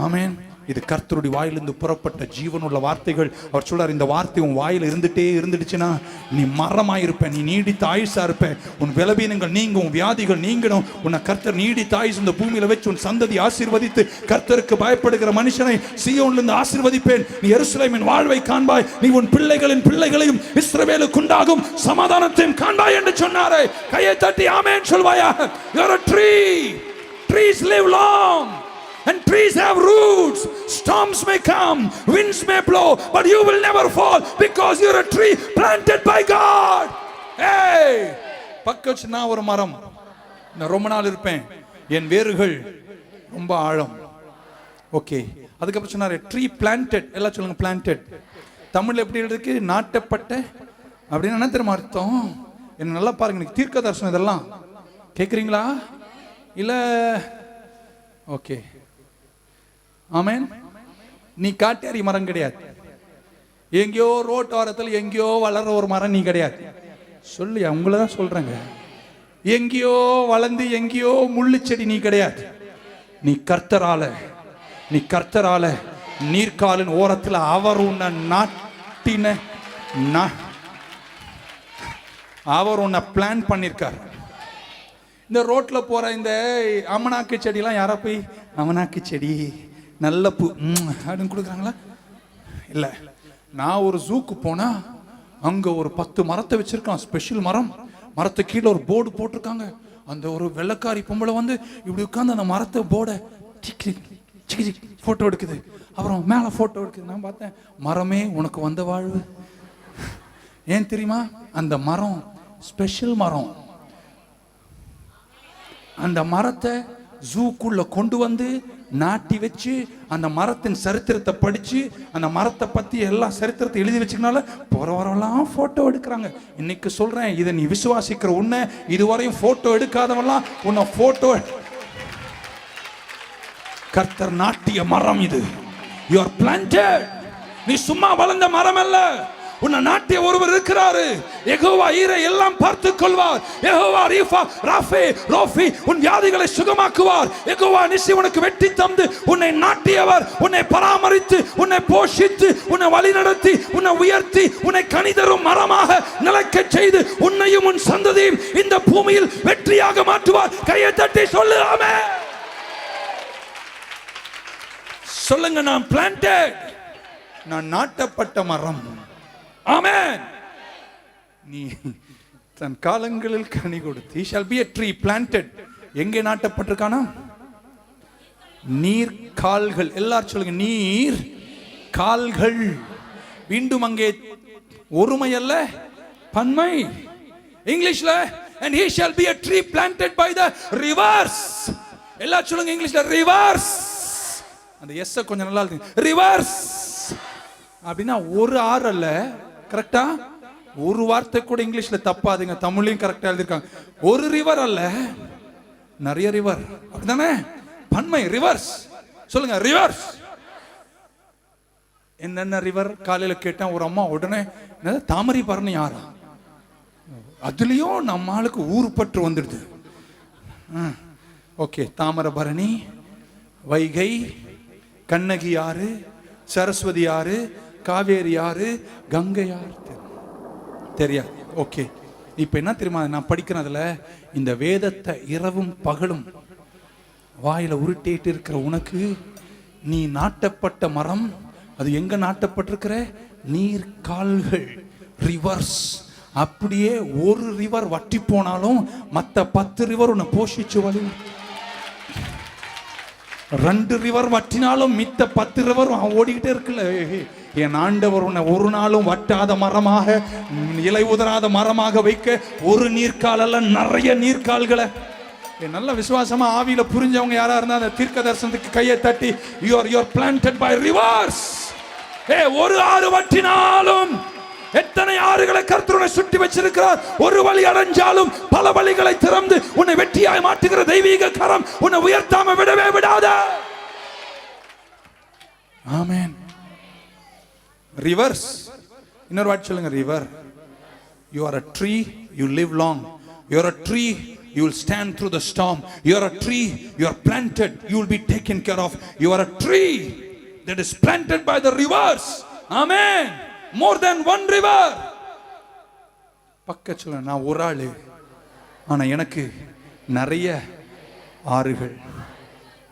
ஆமென். இது கர்த்தருடைய வாயிலிருந்து புறப்பட்ட ஜீவனுள்ள வார்த்தைகள். அவர் சொல்றார், இந்த வார்த்தை உன் வாயில் இருந்துடுச்சுன்னா நீ மரமாயிருப்ப, நீ நீடித்த ஆயுசா இருப்ப, உன் பலவீனங்கள் நீங்கும், உன் வியாதிகள் நீங்கணும். உன்னை கர்த்தர் நீடித்த ஆயுசு இந்த பூமியில வச்சு உன் சந்ததி ஆசீர்வதித்து, கர்த்தருக்கு பயப்படுகிற மனுஷனை சீயோனிலிருந்து ஆசீர்வதிப்பேன். நீ எருசலேமின் வாழ்வை காண்பாய், நீ உன் பிள்ளைகளின் பிள்ளைகளையும் இஸ்ரவேலுக்கு உண்டாகும் சமாதானத்தையும் காண்பாய் என்று சொன்னாரே. கையை தட்டி ஆமென் சொல்வாயா? You are a tree. Trees live long. And trees have roots. Storms may come, winds may blow, but you will never fall because you're a tree planted by God. Hey, பக்கத்துல நான் ஒரு மரம், நான் ரொம்ப நாள் இருப்பேன், என் வேர்கள் ரொம்ப ஆழம். ஓகே, அதுக்கப்புறம் சொன்னாரு ட்ரீ பிளான்டட். எல்லாம் சொல்லுங்க பிளான்டட். தமிழ்ல எப்படி இருக்கு? நாட்டப்பட்ட. அப்படின்னு என்ன தெரியுமா அர்த்தம்? என்ன நல்லா பாருங்க, தீர்க்க தரிசனம் இதெல்லாம் கேட்குறீங்களா? இல்ல ஓகே ஆமென். நீ காட்டேரி மரம் கிடையாது. எங்கேயோ ரோட்டோரத்தில் எங்கேயோ வளர்ற ஒரு மரம் நீ கிடையாது. சொல்லி அவங்கள தான் சொல்றேங்க. எங்கேயோ வளர்ந்து எங்கேயோ முள்ளு செடி நீ கிடையாது. நீ கர்த்தரால நீர்க்காலின் ஓரத்தில் அவர் உன்னை நாட்டின, அவர் உன்னை பிளான் பண்ணிருக்கார். இந்த ரோட்ல போற இந்த அமனாக்கு செடியெல்லாம் யாரா போய் அமனாக்கு செடி நல்ல பூ அப்படின்னு கொடுக்குறாங்களா? இல்லை. நான் ஒரு ஜூக்கு போனா அங்க ஒரு 10 மரத்தை வச்சிருக்கான், ஸ்பெஷல் மரம். மரத்தை கீழே ஒரு போர்டு போட்டிருக்காங்க. அந்த ஒரு வெள்ளக்காரி பொம்பளை வந்து இப்படி உட்காந்து அந்த மரத்தை போர்டை போட்டோ எடுக்குது. அப்புறம் மேலே போட்டோ எடுக்குது. நான் பார்த்தேன், மரமே உனக்கு வந்த வாழ்வு. ஏன் தெரியுமா? அந்த மரம் ஸ்பெஷல் மரம். அந்த மரத்தை ஜூக்குள்ள கொண்டு வந்து நாட்டி வச்சு அந்த மரத்தின் சரித்திரத்தை படிச்சு அந்த மரத்தை பத்தி எல்லா சரித்திரத்தை எழுதி வச்சுக்கனால போறவரெல்லாம் போட்டோ எடுக்கிறாங்க. இன்னைக்கு சொல்றேன், இதை நீ விசுவாசிக்கிற உன்னை, இதுவரையும் போட்டோ எடுக்காதவெல்லாம் உன்னை போட்டோ. கர்த்தர் நாட்டிய மரம் இது. You are planted. நீ சும்மா வளர்ந்த மரம் அல்ல, உன்னை நாட்டிய ஒருவர் இருக்கிறாரு. யெகோவா ஈரை எல்லாம் பார்த்துக் கொள்வார். யெகோவா ரீஃபா ராஃபே ரோஃபி உன் வியாதிகளை சுகமாக்குவார். யெகோவா நிசி உனக்கு வெட்டி தந்து உன்னை நாட்டியவர், உன்னை பராமரித்து உன்னை போஷித்து உன்னை வழிநடத்தி உன்னை உயர்த்தி உன்னை கனிதரும் மரமாக நிலைக்க செய்து உன்னையும் உன் சந்ததியும் இந்த பூமியில் வெற்றியாக மாற்றுவார். கையை தட்டி சொல்லு ஆமென். சொல்லுங்க, நான் பிளான்டட், நான் நாட்டப்பட்ட மரம். ஆமென். நீ தன் காலங்களில் கனி கொடுத்து. He shall be a tree planted. எங்கே நாட்டப்பட்டிருக்கானா? நீர் கால்கள். எல்லாரும் சொல்லுங்க, நீர் கால்கள். மீண்டும் அங்கே ஒருமை அல்ல பன்மை. இங்கிலீஷ்ல and he shall be a tree planted by the rivers. எல்லாரும் சொல்லுங்க இங்கிலீஷ்ல rivers. அந்த எஸ் கொஞ்சம் நல்லா இருக்கு. rivers அப்படின்னா ஒரு ஆறு அல்ல. கரெக்டா? ஒரு வார்த்தை கூட இங்கிலீஷ்ல தப்பாதுங்க, தமிழ்லயும் கரெக்டா எழுதிருக்காங்க. ஒரு ரிவர் அல்ல, நிறைய ரிவர். அப்படிதானே? பன்மை ரிவர்ஸ். சொல்லுங்க ரிவர்ஸ். என்னென்ன ரிவர்? காலையில கேட்டேன் ஒரு அம்மா, உடனே தாமரை பரணி யாரா? அதுலயும் நம்ம ஆளுக்கு ஊறுபற்று வந்துடுது. ஓகே, தாமிரபரணி, வைகை, கண்ணகி ஆறு, சரஸ்வதி ஆறு, காவேரி ஆறு, கங்கை ஆறு தெரியாது. ஓகே, இப்ப என்ன தெரியுமா நான் படிக்கிறதுல, இந்த வேதத்தை இரவும் பகலும் வாயில உருட்டிட்டு இருக்கிற உனக்கு, நீ நாட்டப்பட்ட மரம். அது எங்க நாட்டப்பட்டிருக்கிற? நீர் கால்கள், ரிவர்ஸ். அப்படியே ஒரு ரிவர் வற்றி போனாலும் மற்ற 10 ரிவர் உன்னை போஷிச்சு வழி. 2 ரிவர் வற்றினாலும் மித்த 10 ரிவர் ஓடிக்கிட்டே இருக்குல்ல. என் ஆண்டவர் உன்னை ஒரு நாளும் வட்டாத மரமாக, இலை உதராத மரமாக வைக்க ஒரு நீர்க்கால் அல்ல, நிறைய நீர்க்கால்களை. நல்ல விசுவாசமா ஆவியில புரிஞ்சவங்க யாரா இருந்தா அந்த தீர்க்க தரிசனத்துக்கு கையை தட்டி, you are planted by rivers. ஒரு ஆறு வற்றினாலும் எத்தனை ஆறுகளை கர்த்தருனை சுற்றி வச்சிருக்கிறார். ஒரு வழி அடைஞ்சாலும் பல வழிகளை திறந்து உன்னை வெற்றியாய் மாற்றுகிற தெய்வீக கரம் உன்னை உயர்த்தாம விடவே விடாத. ஆமென். ரிவர்ஸ். இன்னொரு வார்த்தை சொல்லுங்க, river. You are a tree, you live long. You are a tree, you will stand through the storm. You are a tree, you are planted, you will be taken care of. You are a tree, that is planted by the rivers. Amen. More than one river. பக்கத்துல நான் ஒரு ஆளு, ஆனா எனக்கு நிறைய ஆறுகள்.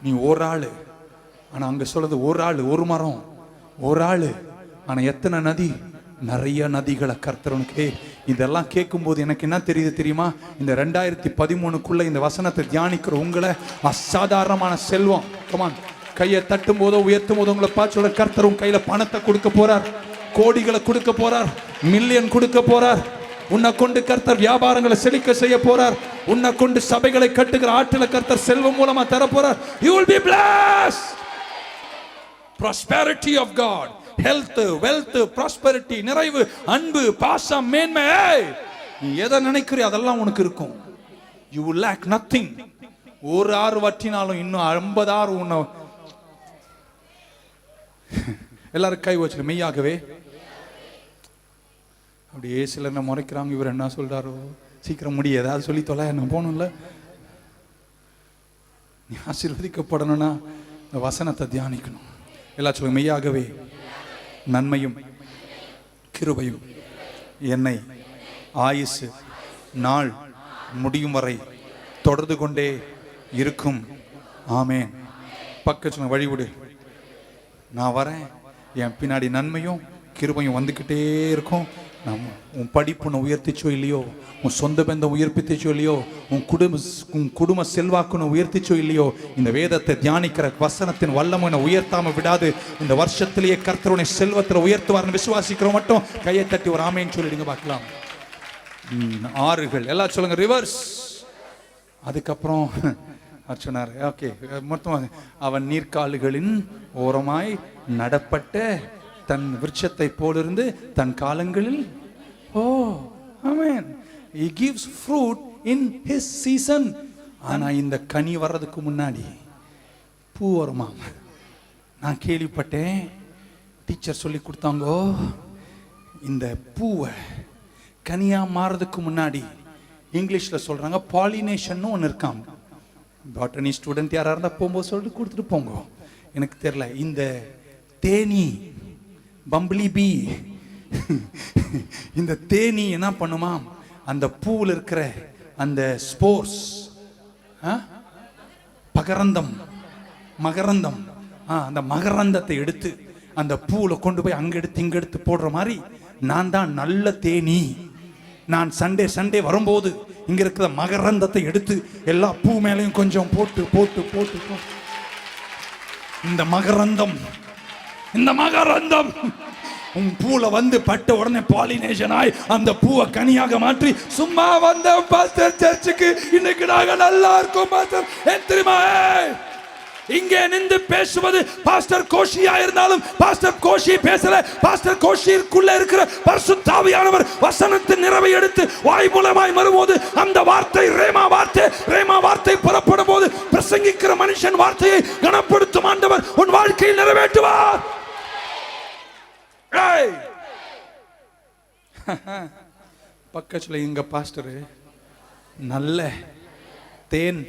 நீ ஒரு ஆளு, ஆனா அங்க சொல்றது ஒரு ஆளு, ஒரு மரம், ஒரு ஆளு, ஆனா எத்தனை நதி? நிறைய நதிகளை கர்த்தரனுக்கு. இதெல்லாம் கேட்கும் போது எனக்கு என்ன தெரியுது தெரியுமா? இந்த 2013 இந்த வசனத்தை தியானிக்கிற உங்களை அசாதாரணமான செல்வம். கமான், கையை தட்டும் போதோ உயர்த்தும் போதோ உங்களை பார்த்து சொல்ற, கர்த்தர் உன் கையில பணத்தை கொடுக்க போறார், கோடிகளை கொடுக்க போறார், மில்லியன் கொடுக்க போறார். உன்னை கொண்டு கர்த்தர் வியாபாரங்களை செழிக்க செய்ய போறார். உன்னை கொண்டு சபைகளை கட்டுகிற ஆற்றில கர்த்தர் செல்வம் மூலமா தர போறார். You will be blessed. Prosperity of God, health, wealth, prosperity, நிறைவு, அன்பு, பாசம், மேன்மை. நீ எதை நினைக்கிறியோ அதெல்லாம் உனக்கு இருக்கும். You will lack nothing. ஒரு ஆறு வட்டினாலும் இன்னும் 50 ஆறு உன்னை. எல்லாரும் கை வச்சு மெய்யாகவே. அப்படியே சிலர் என்ன முறைக்கிறாங்க, இவர் என்ன சொல்றாரோ, சீக்கிரம் முடிய ஏதாவது சொல்லி தொலை, என்ன போகணும்ல. நீ ஆசீர்வதிக்கப்படணும்னா இந்த வசனத்தை தியானிக்கணும். எல்லாம் சொல்லுங்க, மெய்யாகவே நன்மையும் கிருபையும் என்னை ஆயுசு நாள் முடியும் வரை தொடர்ந்து கொண்டே இருக்கும். ஆமேன். பக்கத்துல வழிவிடு, நான் வரேன், என் பின்னாடி நன்மையும் கிருபையும் வந்துக்கிட்டே இருக்கும். உன் படிப்பு உன்னை உயர்த்திச்சோ இல்லையோ, உன் சொந்த பந்தம் உயர்த்திச்சோ இல்லையோ, உன் குடும்ப செல்வாக்கு உயர்த்திச்சோ இல்லையோ, இந்த வேதத்தை தியானிக்கிற வசனத்தின் வல்லமை உயர்த்தாம விடாது. இந்த வருஷத்திலேயே கர்த்தருடைய செல்வத்தில் உயர்த்துவார்னு விசுவாசிக்கிறோம். மட்டும் கையை தட்டி ஒரு ஆமேன்னு சொல்லிடுங்க பார்க்கலாம். ஆறுகள் எல்லாம் சொல்லுங்க, ரிவர்ஸ். அதுக்கப்புறம் சொன்னார், ஓகே, மொத்தமாக அவன் நீர்க்கால்களின் ஓரமாய் நடப்பட்ட தன் விருட்சத்தை போலிருந்து தன் காலங்களில். ஓ ஆமென். He gives fruit in his season. ஆனா இந்த கனி வர்றதுக்கு முன்னாடி பூ வருமா? நான் கேள்விப்பட்டேன், டீச்சர் சொல்லி கொடுத்தாங்கோ, இந்த பூவை கனியா மாறதுக்கு முன்னாடி இங்கிலீஷ்ல சொல்றாங்க பாலினேஷன் ஒன்று இருக்காம். பாட்டனி ஸ்டூடெண்ட் யாரா இருந்தா போகும்போது சொல்லிட்டு கொடுத்துட்டு போங்க, எனக்கு தெரியல. இந்த தேனி, பம்பிளி பீ, இந்த தேனி என்ன பண்ணுமா, அந்த பூவில் இருக்கிற அந்த ஸ்போர்ஸ், மகரந்தம், அந்த மகரந்தத்தை எடுத்து அந்த பூவில் கொண்டு போய் அங்க எடுத்து இங்க எடுத்து போடுற மாதிரி, நான் தான் நல்ல தேனி. நான் சண்டே வரும்போது இங்க இருக்கிற மகரந்தத்தை எடுத்து எல்லா பூ மேலையும் கொஞ்சம் போட்டு போட்டு போட்டு இந்த மகரந்தம் உன் பூல வந்து பட்ட உடனே பாலினேஷன் ஆய் அந்த பூவை கனியாக மாற்றி, சும்மா வந்த பாஸ்டர் சர்ச்சுக்கு இன்னைக்கு நாங்க நல்லா இருக்கோம் பாஸ்டர், ஏன் தெரியுமா? இங்கே நின்று பேசுவது பாஸ்டர் கோஷியா இருந்தாலும் பாஸ்டர் கோஷி பேசல. பாஸ்டர் கோஷிக்குள்ள இருக்கிற பரிசுத்த ஆவியானவர் வசனத்தின் நிறைவை எடுத்து வாய் மூலமாய் வரும்போது அந்த வார்த்தை ரேமா வார்த்தை புறப்படும் போது பிரசங்கிக்கிற மனுஷன் வார்த்தையை கனப்படுத்தும் ஆண்டவர் உன் வாழ்க்கையில் நிறைவேற்றுவார். பக்கத்துல எங்க பாஸ்டர் நல்ல தேன்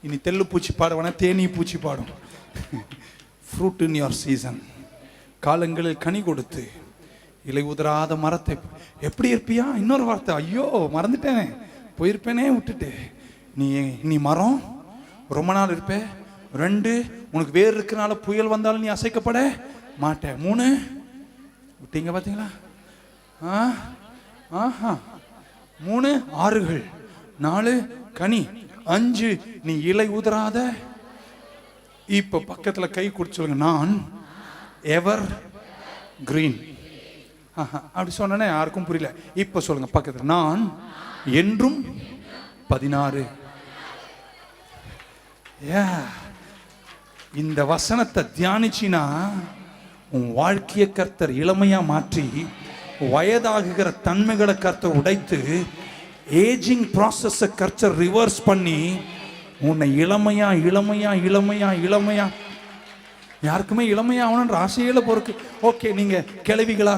இனி தெல்லு பூச்சி பாடுவானா, தேனி பூச்சி பாடும். Fruit in your season. காலங்களில் கனி கொடுத்து இலை உதராத மரத்தை எப்படி இருப்பியா? இன்னொரு வார்த்தை, ஐயோ மறந்துட்டேனே, போயிருப்பேனே விட்டுட்டு. நீ மரம் ரொம்ப நாள் இருப்ப. 2, உனக்கு வேர் இருக்கனால புயல் வந்தாலும் நீ அசைக்கப்பட மாட்ட. 3, விட்டீங்க பாத்தீங்களா? 3 ஆறுகள். 4 கனி. 5 நீ இலை உதராத. இப்ப பக்கத்துல கை குடிச்சவங்க, நான் எவர் கிரீன். அப்படி சொன்னே யாருக்கும் புரியல. இப்ப சொல்லுங்க பக்கத்துல, நான் என்றும் 16. இந்த வசனத்தை தியானிச்சினா உன் வாழ்க்கையை கர்த்தர் இளமையா மாற்றி, வயதாகுகிற தன்மைகளை கர்த்தர் உடைத்து, ஏஜிங் ப்ராசஸை கர்த்தர் ரிவர்ஸ் பண்ணி உன்னை இளமையா யாருக்குமே இளமையா ஆகணுன்ற ஆசையில பொறுக்கு. ஓகே, நீங்க கிழவிங்களா,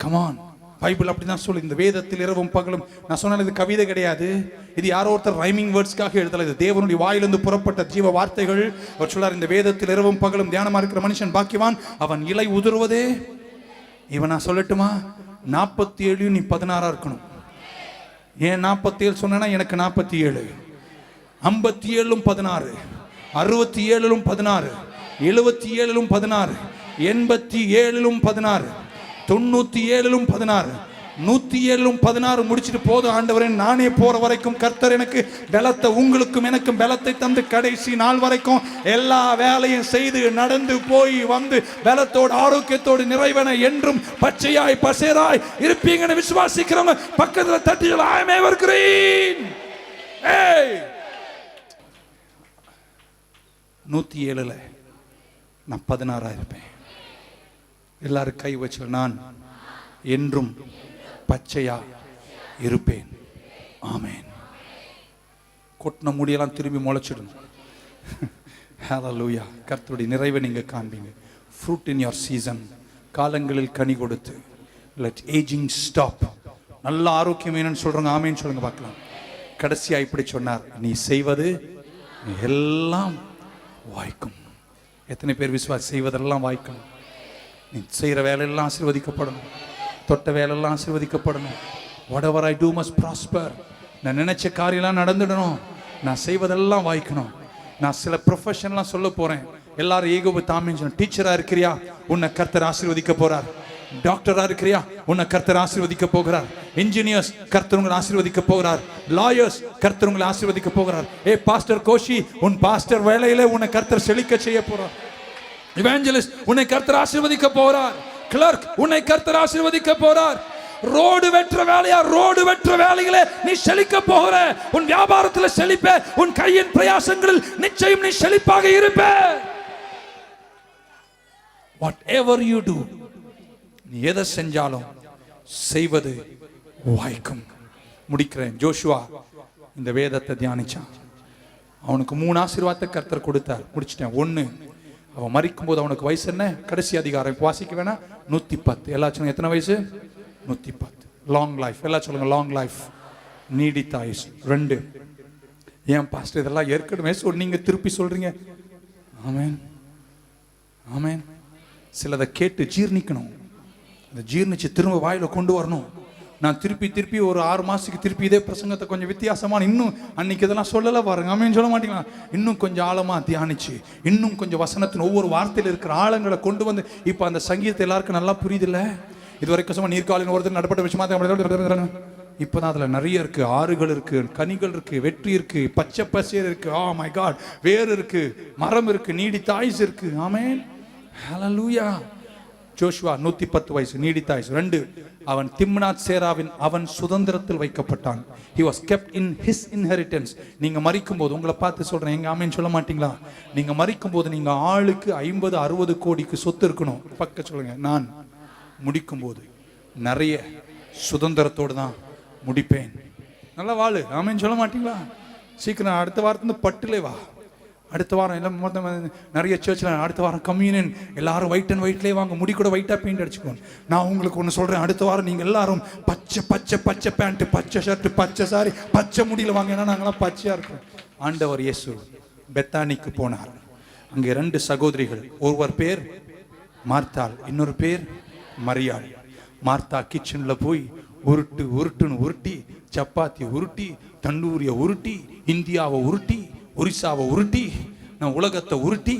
கமான், பைபிள் அப்படிதான் சொல்லு. இந்த வேதத்தில் இரவும் பகலும். நான் சொன்ன இது கவிதை கிடையாது, இது யாரோ ஒருத்தர் ரைமிங் வேர்ட்ஸ்க்காக எழுதல, இது தேவனுடைய வாயிலிருந்து புறப்பட்ட ஜீவ வார்த்தைகள். அவர் சொல்லார், இந்த வேதத்தில் இரவும் பகலும் தியானமா இருக்கிற மனுஷன் பாக்கியவான், அவன் இலை உதிர்வதே. இவன் நான் சொல்லட்டுமா, 47 நீ 16 இருக்கணும். ஏன் 47 சொன்னா, எனக்கு 47, 57 16, 67 16, 77 16, 87 16, 97 16, 107 16 முடிச்சுட்டு போதும் ஆண்டவரே, நானே போற வரைக்கும் கர்த்தர் எனக்கு பலத்தை, உங்களுக்கும் எனக்கும் பலத்தை தந்து கடைசி நாள் வரைக்கும் எல்லா வேலையும் செய்து நடந்து போய் வந்து பலத்தோடு ஆரோக்கியத்தோடு நிறைவன என்றும் பச்சையாய் பசேராய் இருப்பீங்கன்னு விசுவாசிக்கிறவங்க பக்கத்துல தட்டி I am evergreen. 107ல நான் 16 இருப்பேன். எல்லாரும் கை வச்சு, நான் என்றும் பச்சையா இருப்பேன். ஆமென். கொட்டின முடியெல்லாம் திரும்பி முளைச்சிடணும். ஹல்லேலூயா. கர்த்தருடைய நிறைவை நீங்க காண்பீங்க. Fruit in your season. காலங்களில் கனி கொடுத்து. Let aging stop. நல்ல ஆரோக்கியம் வேணும்னு சொல்றாங்க. ஆமென் சொல்லுங்க பார்க்கலாம். கடைசியா இப்படி சொன்னார், நீ செய்வது எல்லாம் வாய்க்கும். எத்தனை பேர் விசுவாசி செய்வதெல்லாம் வாய்க்கும்? நீ செய்கிற வேலையெல்லாம் ஆசீர்வதிக்கப்படணும். தொட்ட வேலையெல்லாம் ஆசீர்வதிக்கப்படணும். whatever I do must prosper. நான் நினைச்ச காரியெல்லாம் நடந்துடணும். நான் செய்வதெல்லாம் வாய்க்கணும். நான் சில ப்ரொஃபஷன்லாம் சொல்ல போறேன். எல்லாரும் ஏகோப தாமின். டீச்சரா இருக்கிறியா, உன்னை கர்த்தர் ஆசீர்வதிக்க போறார். டாக்டரா இருக்கிறியா, உன்னை கர்த்தர் ஆசீர்வதிக்க போகிறார். இன்ஜினியர்ஸ், கர்த்தர் உங்களை ஆசீர்வதிக்க போகிறார். லாயர்ஸ், கர்த்தர் உங்களை ஆசீர்வதிக்க போகிறார். பாஸ்டர் கோஷி, உன் பாஸ்டர் வேலையிலே உன்னை கர்த்தர் செழிக்க செய்ய போறார். இவாஞ்சலிஸ்ட், உன்னை கர்த்தர் ஆசீர்வதிக்க போறார். கிளர்க், உன்னை கர்த்தர் ஆசீர்வதிக்க போறார். ரோடு வெற்ற வேலையா, ரோடு வெற்ற வேலைகளே நீ செழிக்க போகிற. உன் வியாபாரத்தில் செழிப்ப, உன் கையின் பிரயாசங்களில் நிச்சயம் நீ செழிப்பாக இருப்ப. whatever you do, நீ எதை செஞ்சாலும் செய்வது வாய்க்கும். முடிக்கிறேன். ஜோஷுவா இந்த வேதத்தை தியானிச்சான். அவனுக்கு 3 ஆசீர்வாதத்தை கர்த்தர் கொடுத்தார். முடிச்சிட்டேன். 1, அவன் மரிக்கும் போது அவனுக்கு வயசு என்ன? கடைசி அதிகாரம் வாசிக்க வேணா, 110. எல்லா சொல்லுங்க, எத்தனை வயசு? 110. Long life. எல்லாம் சொல்லுங்க, லாங் லைஃப், நீடித்த ஆயுசு. 2, ஏன் பாஸ்டர் இதெல்லாம் ஏற்கனவே சொன்னீங்க, திருப்பி சொல்றீங்க? ஆமென், ஆமென். சிலதை கேட்டு ஜீர்ணிக்கணும். அந்த ஜீர்ணிச்சு திரும்ப வாயில கொண்டு வரணும். நான் திருப்பி ஒரு 6 மாசத்துக்கு திருப்பி இதே பிரசங்கத்தை கொஞ்சம் வித்தியாசமான, இன்னும் அன்னைக்கு இதெல்லாம் சொல்லல பாருங்க, ஆமென் சொல்ல மாட்டீங்களா? இன்னும் கொஞ்சம் ஆழமா தியானிச்சு, இன்னும் கொஞ்சம் வசனத்தின் ஒவ்வொரு வார்த்தையில் இருக்கிற ஆழங்களை கொண்டு வந்து, இப்போ அந்த சங்கீதத்தை எல்லாருக்கும் நல்லா புரியுதில்ல? இது வரைக்கும் சும்மா நீர்காலின் ஒருத்தர் நடுப்பட்ட விஷயமா, இப்போதான் அதில் நிறைய இருக்கு. ஆறுகள் இருக்கு, கனிகள் இருக்கு, வெற்றி இருக்கு, பச்சை பசேர் இருக்கு, ஆ மை காட், வேர் இருக்கு, மரம் இருக்கு, நீடித்த ஆயுசு இருக்கு. ஆமென், ஹல்லேலூயா. ஜோஷுவா 110 வயசு, நீடித்த ஆயுசு. 2, அவன் திம்னாத் சேராவின் அவன் சுதந்திரத்தில் வைக்கப்பட்டான். he was kept in his inheritance. நீங்க மரிக்கும் போது, உங்களை பார்த்து சொல்றேன், எங்க ஆமென் சொல்ல மாட்டீங்களா? நீங்க மரிக்கும் போது நீங்க ஆளுக்கு 50-60 கோடிக்கு சொத்து இருக்கணும். பக்க சொல்லுங்க, நான் முடிக்கும் போது நிறைய சுதந்திரத்தோடு தான் முடிப்பேன். நல்லா வாழு. ஆமென் சொல்ல மாட்டீங்களா? சீக்கிரம் அடுத்த வாரத்துல பட்டுலே வா. அடுத்த வாரம் எல்லாம் நிறைய சர்ச்சில் அடுத்த வாரம் கம்யூனியன், எல்லாரும் ஒயிட் அண்ட் ஒயிட்லேயே வாங்க, முடி கூட ஒயிட்டாக பெயிண்ட் அடிச்சுக்கோங்க. நான் உங்களுக்கு ஒன்று சொல்கிறேன், அடுத்த வாரம் நீங்கள் எல்லாரும் பச்சை பச்சை பச்சை பேண்ட்டு, பச்சை ஷர்ட்டு, பச்சை சாரி, பச்சை முடியில் வாங்க. ஏன்னா நாங்களாம் பச்சையாக இருக்கோம். ஆண்டவர் இயேசு பெத்தானிக்கு போனார். அங்கே 2 சகோதரிகள், ஒருவர் பேர் மார்த்தாள், இன்னொரு பேர் மரியாள். மார்த்தா கிச்சனில் போய் உருட்டுன்னு உருட்டி, சப்பாத்தி உருட்டி, தண்டூரியை உருட்டி, இந்தியாவை உருட்டி, ஒரிசாவை உருட்டி, நான் உலகத்தை உருட்டி,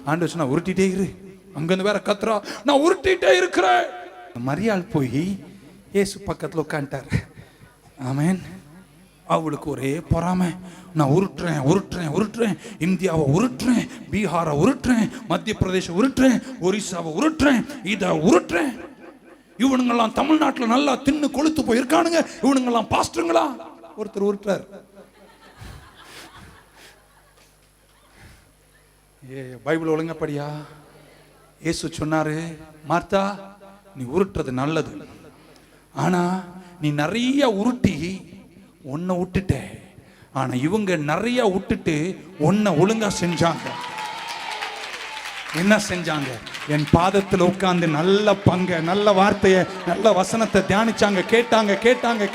ஆண்டவர் சொன்னா உருட்டிட்டே இரு. அங்கிருந்து வேற கத்துறா, நான் உருட்டிட்டே இருக்கிறேன். மரியாள் போய் இயேசு பக்கத்தில் உட்காந்துட்டார். ஆமென். அவளுக்கு ஒரே பொறாமை. நான் உருட்டுறேன், இந்தியாவை உருட்டுறேன், பீகாரை உருட்டுறேன், மத்திய பிரதேசம் உருட்டுறேன், ஒரிசாவை உருட்டுறேன், இதை உருட்டுறேன். இவனுங்கெல்லாம் தமிழ்நாட்டில் நல்லா தின்னு கொளுத்து போயிருக்கானுங்க, இவனுங்கெல்லாம் பாஸ்டருங்களா? ஒருத்தர் உருட்டுறார். பைபிள் ஒழுங்கா படியா. இயேசு சொன்னாரு, மார்த்தா நீ உருட்டுறது நல்லது, ஆனா நீ நிறைய உருட்டி ஒன்ன விட்டுட்ட. ஆனா இவங்க நிறைய விட்டுட்டு ஒன்ன ஒழுங்கா செஞ்சாங்க. என்ன செஞ்சாங்க? என் பாதத்தில் உட்கார்ந்து நல்ல பங்க, நல்ல வார்த்தையை, நல்ல வசனத்தை தியானிச்சாங்க, கேட்டாங்க.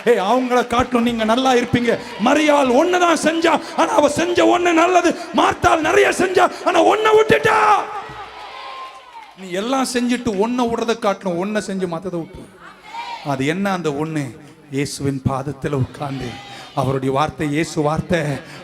ஏய், அவங்கள காட்டிலும் நீங்க நல்லா இருப்பீங்க. மரியாள் ஒண்ணுதான் செஞ்சா, ஆனா அவ செஞ்ச ஒண்ணு நல்லது. மார்த்தாள் நிறைய செஞ்சா, ஆனா ஒண்ண விட்டுட்டா. நீ எல்லாம் செஞ்சுட்டு ஒன்ன விடுறத காட்டிலும் ஒன்ன செஞ்சு மத்ததை விட்டு. அது என்ன அந்த ஒண்ணு? இயேசுவின் பாதத்தில் உட்கார்ந்து அவருடைய வார்த்தை, இயேசு வார்த்தை,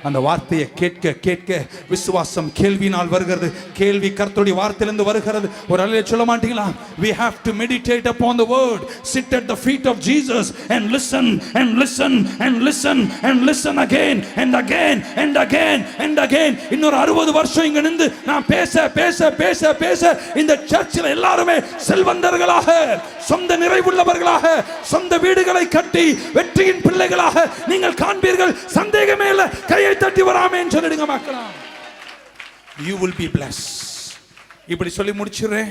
அந்த வார்த்தையை கேட்க விசுவாசம் கேள்வினால் வருகிறது. கேள்வி கர்த்தருடைய வார்த்தையிலிருந்து வருகிறது. ஒரு அல்லேலூயா சொல்ல மாட்டீங்களா? We have to meditate upon the word, sit at the feet of Jesus and listen and listen and listen and listen again and again and again and again. இன்னொரு 60 வருஷம் இங்க நின்று நான் பேச இந்த சர்ச்சில் எல்லாருமே செல்வந்தர்களாக, சொந்த நிறைவுள்ளவர்களாக, சொந்த வீடுகளை கட்டி வெற்றியின் பிள்ளைகளாக நீங்கள் காண்பீர்கள். சந்தேகமே இல்லை. கையை தட்டி வராமேன்னு சொல்லிடுங்க மக்களா. You will be blessed. இப்படி சொல்லி முடிச்சிடுறேன்.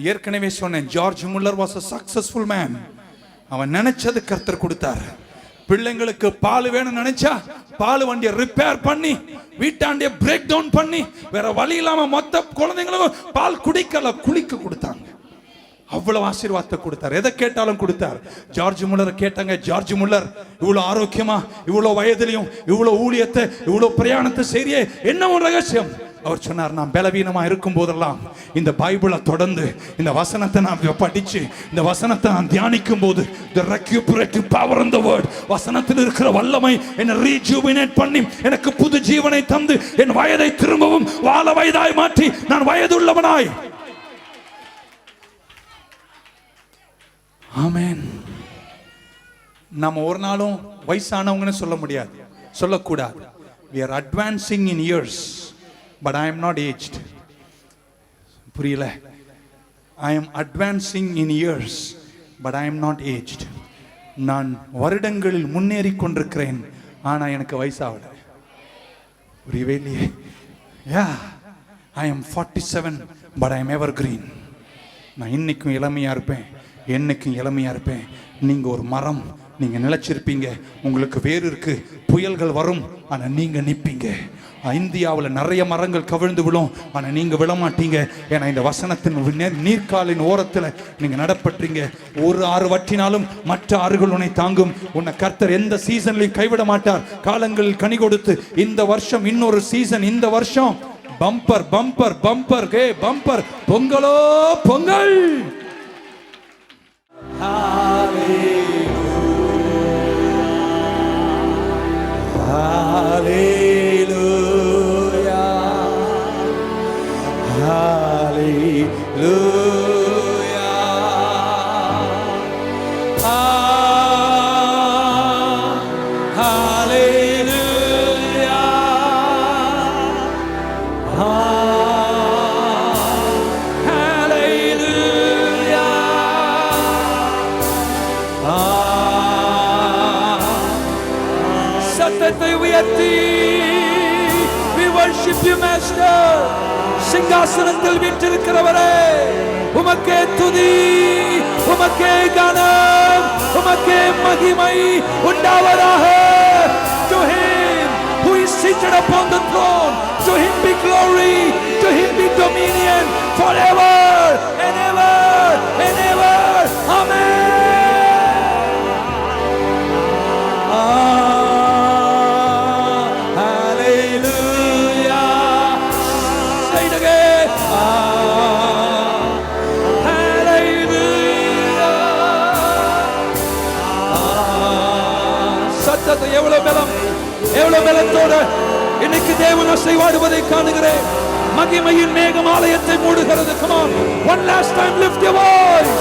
ஏற்கனவே சொன்னேன், George Muller was a successful man. அவன் நினைச்சது கர்த்தர் கொடுத்தார். பிள்ளைங்களுக்கு பால் வேணும் நினைச்சா பால் வண்டியை ரிப்பேர் பண்ணி, வீட்டாண்டிய பிரேக் டவுன் பண்ணி, வேற வழி இல்லாம மொத்த குழந்தைங்களுக்கும் பால் குளிக்க கொடுத்தாங்க. அவ்வளவு ஆசீர்வாதத்தை கொடுத்தார். எதை கேட்டாலும் கொடுத்தார். ஜார்ஜ் முல்லர் கேட்டாங்க, ஜார்ஜ் முல்லர் இவ்வளவு ஆரோக்கியமா, இவ்வளவு வயதிலையும் இவ்வளவு ஊழியத்தை, இவ்வளவு பிரயாணத்தை செய்ய என்ன ஒரு ரகசியம்? அவர் சொன்னார், நான் பலவீனமா இருக்கும் போதெல்லாம் இந்த பைபிளை தொடர்ந்து இந்த வசனத்தை நான் படிச்சு, இந்த வசனத்தை நான் தியானிக்கும் போது, the recuperative power in the word, வசனத்தில் இருக்கிற வல்லமை என்னை ரீஜுவினேட் பண்ணி எனக்கு புது ஜீவனை தந்து என் வயதை திரும்பவும் வாழ வயதாய் மாற்றி நான் வயதுள்ளவனாய். ஆமென். நம்ம ஒரு நாளும் வயசானவங்கன்னு சொல்ல முடியாது, சொல்லக்கூடாது. we are advancing in years but I am not aged. புரியல? I am advancing in years but I am not aged. நான் வருடங்களில் முன்னேறி கொண்டிருக்கிறேன், ஆனா எனக்கு வயசாகல. புரியவே இல்லையே? yeah, I am 47 but I am evergreen. நான் இன்னைக்கும் இளமையா இருப்பேன், என்னைக்கும் இளமையா இருப்பேன். நீங்க ஒரு மரம், நீங்க நிலைச்சிருப்பீங்க, உங்களுக்கு வேறு இருக்கு. புயல்கள் வரும், ஆனா நீங்க நிப்பீங்க. இந்தியாவில் நிறைய மரங்கள் கவிழ்ந்து விழும், ஆனா நீங்க விழமாட்டீங்க. ஏன்னா இந்த வசனத்தின் நீர்காலின் ஓரத்தில் நீங்க நடப்பட்டீங்க. ஒரு ஆறு வற்றினாலும் மற்ற ஆறுகள் உன்னை தாங்கும். உன்னை கர்த்தர் எந்த சீசன்லையும் கைவிட மாட்டார். காலங்களில் கனி கொடுத்து இந்த வருஷம் இன்னொரு சீசன், இந்த வருஷம் bumper bumper bumper K bumper, பொங்கலோ Pongal. We worship you, Master. சிங்காசனத்தில் வீற்றிருக்கிறவரே, உமக்கே துதி, உமக்கே கனம், உமக்கே மகிமை உண்டாவதாக. To him who is seated upon the throne, to him be glory, to him be dominion forever and ever and ever. Amen. எவ்வளவு பலத்தோடு இன்னைக்கு தேவன் அசைவாடுவதை காணுகிறேன். மகிமையின் மேகம் ஆலயத்தை மூடுகிறது. Come on, one last time lift your voice.